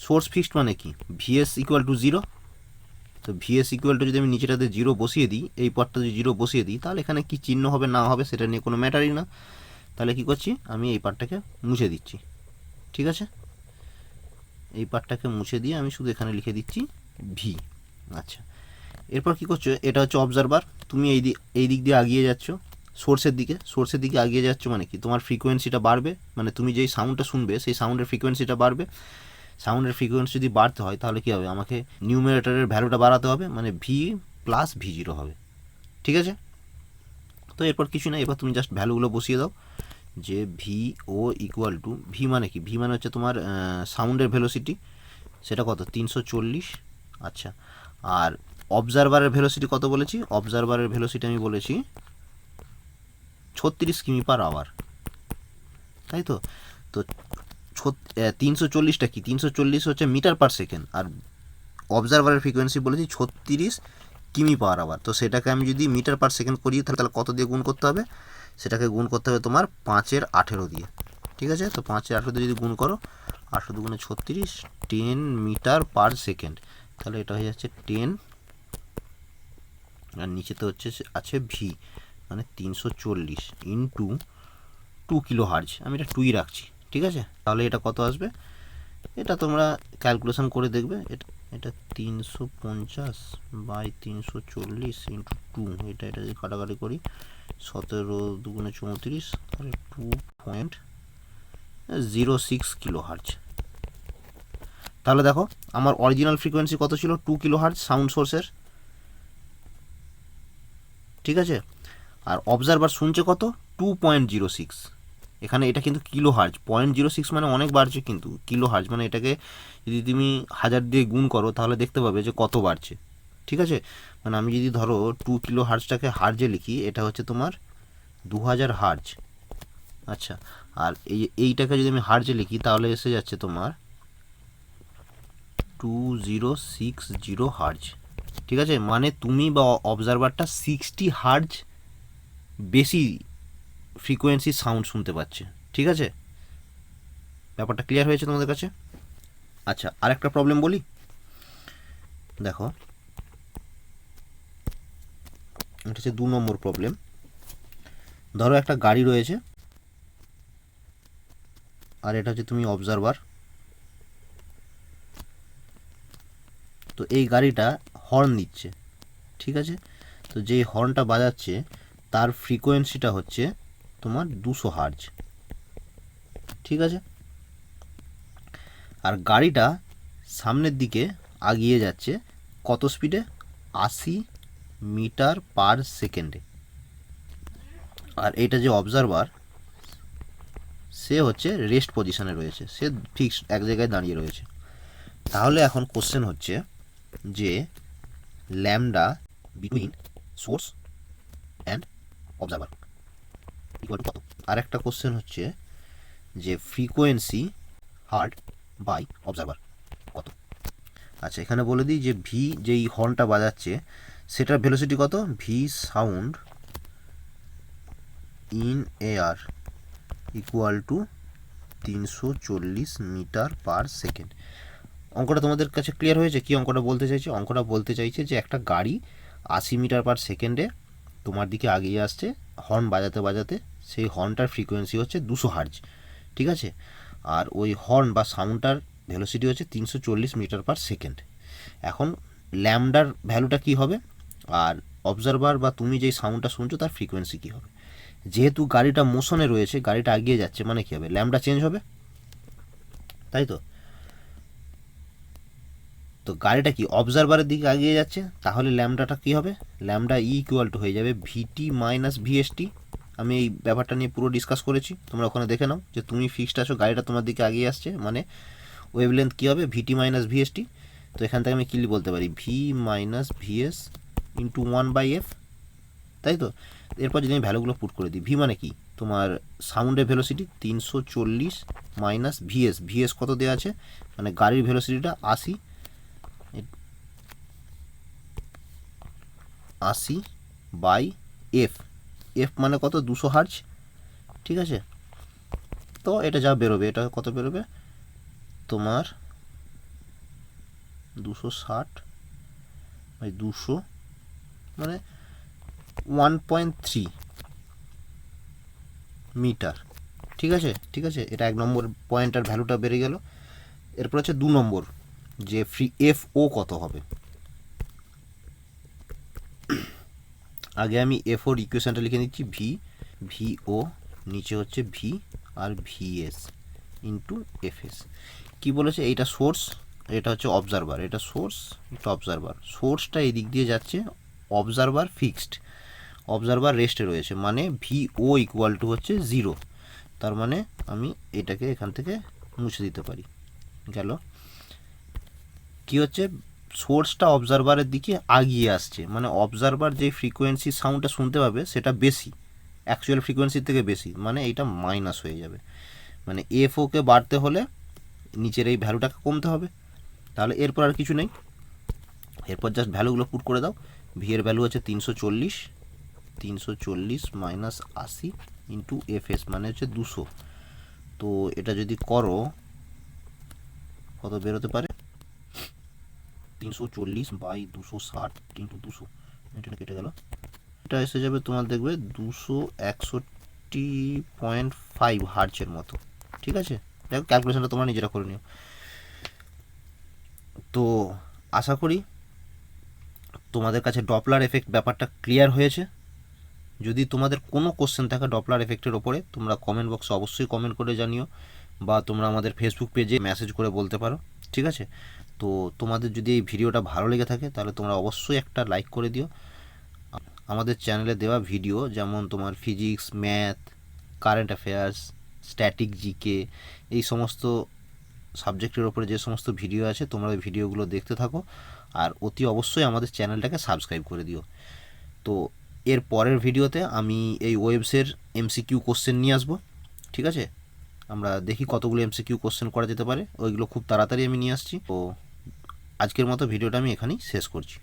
Speaker 1: সোর্স ফিক্সড মানে কি ভিএস ইকুয়াল টু 0, তো ভিএস ইকুয়াল টু যদি আমি নিচেটাতে 0 বসিয়ে দিই, এই পার্টটা যদি 0 বসিয়ে দিই তাহলে এখানে কি চিহ্ন হবে না হবে সেটা নিয়ে কোনো ম্যাটারই না। তাহলে কি করছি, আমি এই পার্টটাকে মুছে দিচ্ছি, ঠিক আছে, এই পার্টটাকে মুছে দিয়ে আমি শুধু এখানে লিখে দিচ্ছি ভি। আচ্ছা, এরপর কী করছো, এটা হচ্ছে অবজারভার, তুমি এই দিক দিয়ে এগিয়ে যাচ্ছ সোর্সের দিকে এগিয়ে যাচ্ছ, মানে কি তোমার ফ্রিকোয়েন্সিটা বাড়বে, মানে তুমি যেই সাউন্ডটা শুনবে সেই সাউন্ডের ফ্রিকোয়েন্সিটা বাড়বে। সাউন্ডের ফ্রিকোয়েন্সি যদি বাড়তে হয় তাহলে কী হবে, আমাকে নিউমারেটরের ভ্যালুটা বাড়াতে হবে, মানে ভি প্লাস ভি0 হবে, ঠিক আছে। তো এরপর কিছু না, এবার তুমি জাস্ট ভ্যালুগুলো বসিয়ে দাও যে V O equal to, V মানে কি, ভি মানে হচ্ছে তোমার সাউন্ডের ভেলোসিটি, সেটা কত 340। আচ্ছা, আর অবজারভারের ভেলোসিটি কত বলেছি, অবজারভারের ভেলোসিটি আমি বলেছি 36 কিমি/আওয়ার, তাই তো। তো 340টা কি, 340 হচ্ছে মিটার পার সেকেন্ড, আর অবজারভারের ফ্রিকোয়েন্সি বলেছি 36 কিমি/আওয়ার। তো সেটাকে আমি যদি মিটার পার সেকেন্ড করি তাহলে কত দিয়ে গুণ করতে হবে, সেটাকে গুণ করতে হবে তোমার 5/18 দিয়ে, ঠিক আছে। তো 5/18 দিয়ে যদি গুণ করো, 18 × 36, 10 মিটার পার সেকেন্ড, তাহলে এটা হয়ে যাচ্ছে 10, আর নিচেতে হচ্ছে আছে ভি মানে 340 ইন্টু 2 কিলো হার্জ, আমি এটা 2ই রাখছি, ঠিক আছে। তাহলে এটা কত আসবে, এটা তোমরা ক্যালকুলেশন করে দেখবে, এটা 350/340 ইন্টু 2, এটা যদি কাটাকাটি করি 17 × 2 = 34, তাহলে 2.06 কিলো হার্জ। তাহলে দেখো আমার অরিজিনাল ফ্রিকোয়েন্সি কত ছিল, 2 কিলো হার্জ সাউন্ড সোর্সের, ঠিক আছে, আর অবজারভার শুনছে কত 2.06, এখানে এটা কিন্তু কিলো হার্জ, 0.06 মানে অনেক বাড়ছে, কিন্তু কিলো হার্জ মানে এটাকে যদি তুমি 1000 দিয়ে গুণ করো তাহলে দেখতে পাবে যে কত বাড়ছে, ঠিক আছে। মানে আমি যদি ধরো 2 কিলো হার্জটাকে হার্জে লিখি, এটা হচ্ছে তোমার 2000 হার্জ। আচ্ছা, আর এইটাকে যদি আমি হার্জে লিখি তাহলে এসে যাচ্ছে তোমার 2060 হার্জ, ঠিক আছে। মানে তুমি বা অবজারভারটা 60 হার্জ বেশি ফ্রিকোয়েন্সি সাউন্ড শুনতে পাচ্ছে, ঠিক আছে। ব্যাপারটা ক্লিয়ার হয়েছে তোমাদের কাছে। আচ্ছা, আরেকটা প্রবলেম বলি, দেখো এটা হচ্ছে 2 নম্বর প্রবলেম। ধরো একটা গাড়ি রয়েছে আর এটা হচ্ছে তুমি অবজারভার, তো এই গাড়িটা হর্ন দিচ্ছে, ঠিক আছে। তো যেই হর্নটা বাজাচ্ছে তার ফ্রিকোয়েন্সিটা হচ্ছে তোমার 200 হার্জ, ঠিক আছে। আর গাড়িটা সামনের দিকে আগিয়ে যাচ্ছে কত স্পিডে? 80 মিটার পার সেকেন্ডে। আর এটা যে অবজারভার, সে হচ্ছে রেস্ট পজিশনে রয়েছে, সে ফিক্স এক জায়গায় দাঁড়িয়ে রয়েছে। তাহলে এখন কোশ্চেন হচ্ছে যে lambda between source and observer equal two কত? আর একটা কোশ্চেন হচ্ছে যে ফ্রিকোয়েন্সি হার্ড বাই অবজারভার কত? আচ্ছা, এখানে বলে দিই যে ভি যেই হর্নটা বাজাচ্ছে সেটার ভেলোসিটি কত? V sound in air equal to 340 metre per second. অঙ্কটা তোমাদের কাছে ক্লিয়ার হয়েছে? কি অঙ্কটা বলতে চাইছে? অঙ্কটা বলতে চাইছে যে একটা গাড়ি 80 মিটার পার সেকেন্ডে তোমার দিকে এগিয়ে আসছে হর্ন বাজাতে বাজাতে, সেই হর্নটার ফ্রিকোয়েন্সি হচ্ছে 200 হার্জ, ঠিক আছে? আর ওই হর্ন বা সাউন্ডটার ভেলোসিটি হচ্ছে 340 মিটার পার সেকেন্ড। এখন ল্যামডার ভ্যালুটা কি হবে, আর অবজারভার বা তুমি যেই সাউন্ডটা শুনছো তার ফ্রিকোয়েন্সি কী হবে? যেহেতু গাড়িটা মোশনে রয়েছে, গাড়িটা এগিয়ে যাচ্ছে, মানে কী হবে? ল্যামডা চেঞ্জ হবে, তাই তো? তো গাড়িটা কি অবজারভারের দিকে এগিয়ে যাচ্ছে, তাহলে ল্যামডাটা কী হবে? ল্যামডা ইকুয়াল টু হয়ে যাবে ভিটি মাইনাস ভিএসটি। আমি এই ব্যাপারটা নিয়ে পুরো ডিসকাস করেছি, তোমরা ওখানে দেখে নাও যে তুমি ফিক্সড আছো, গাড়িটা তোমার দিকে এগিয়ে আসছে, মানে ওয়েভলেন্থ কী হবে? ভিটি মাইনাস ভিএসটি। তো এখান থেকে আমি ক্লিয়ারলি বলতে পারি V minus VS into 1/f, তাই তো? এরপর যদি আমি ভ্যালুগুলো পুট করে দিই, ভি মানে কি তোমার সাউন্ডের ভেলোসিটি 340 মাইনাস ভিএস, ভিএস কত দেওয়া আছে, মানে গাড়ির ভেলোসিটিটা 80 বাই এফ, এফ মানে কত? 200 হার্জ, ঠিক আছে? তো এটা যা বেরোবে, এটা কত বেরোবে তোমার? 260 বাই 200 মানে 1.3 মিটার, ঠিক আছে? ঠিক আছে, এটা 1 নম্বর পয়েন্টার ভ্যালুটা বেড়ে গেল। এরপর হচ্ছে 2 নম্বর, যে ফ্রি এফ ও কত হবে। আগে আমি এফ ওর ইকুয়েশনটা লিখে নিচ্ছি, ভি ও নিচে হচ্ছে ভি আর ভিএস ইন্টু এফএস। কী বলেছে? এইটা সোর্স, এটা হচ্ছে অবজারভার, এটা সোর্স, এটা অবজারভার। সোর্সটা এই দিক দিয়ে যাচ্ছে, অবজারভার ফিক্সড, অবজারভার রেস্টে রয়েছে, মানে ভি ও ইকুয়াল টু হচ্ছে 0। তার মানে আমি এটাকে এখান থেকে মুছে দিতে পারি, গেল। কি হচ্ছে? সোর্সটা অবজারভারের দিকে আগিয়ে আসছে, মানে অবজারভার যে ফ্রিকোয়েন্সি সাউন্ডটা শুনতে পাবে সেটা বেশি, অ্যাকচুয়াল ফ্রিকোয়েন্সির থেকে বেশি, মানে এইটা মাইনাস হয়ে যাবে, মানে এফ ওকে বাড়তে হলে নিচের এই ভ্যালুটাকে কমতে হবে। তাহলে এরপর আর কিছু নেই, এরপর জাস্ট ভ্যালুগুলো পুট করে দাও। ভি এর ভ্যালু হচ্ছে 340 মাইনাস 80 ইন্টু এফএস মানে হচ্ছে 200। তো এটা যদি করো কত বেরোতে পারে? 340 বাই 260 ইন্টু 200, এটা কেটে গেল, এটা এসে যাবে তোমার দেখবে 261.5 হার্জের মতো, ঠিক আছে? দেখো ক্যালকুলেশনটা তোমরা নিজেরা করে নিও। তো আশা করি তোমাদের কাছে ডপলার এফেক্ট ব্যাপারটা ক্লিয়ার হয়েছে। যদি তোমাদের কোনো কোশ্চেন থাকে ডপলার এফেক্টের ওপরে, তোমরা কমেন্ট বক্সে অবশ্যই কমেন্ট করে জানিও, বা তোমরা আমাদের ফেসবুক পেজে মেসেজ করে বলতে পারো, ঠিক আছে? তো তোমাদের যদি এই ভিডিওটা ভালো লেগে থাকে তাহলে তোমরা অবশ্যই একটা লাইক করে দিও। আমাদের চ্যানেলে দেওয়া ভিডিও যেমন তোমার physics, math, current affairs, static, GK, এই সমস্ত সাবজেক্টের ওপরে যে সমস্ত ভিডিও আছে তোমরা ওই ভিডিওগুলো দেখতে থাকো, আর অতি অবশ্যই আমাদের চ্যানেলটাকে সাবস্ক্রাইব করে দিও। তো এর পরের ভিডিওতে আমি এই ওয়েবসের এমসিকিউ কোশ্চেন নিয়ে আসবো, ঠিক আছে? আমরা দেখি কতগুলো এমসিকিউ কোশ্চেন করা যেতে পারে, ওইগুলো খুব তাড়াতাড়ি আমি নিয়ে আসছি। তো আজকের মতো ভিডিওটা আমি এখানেই শেষ করছি।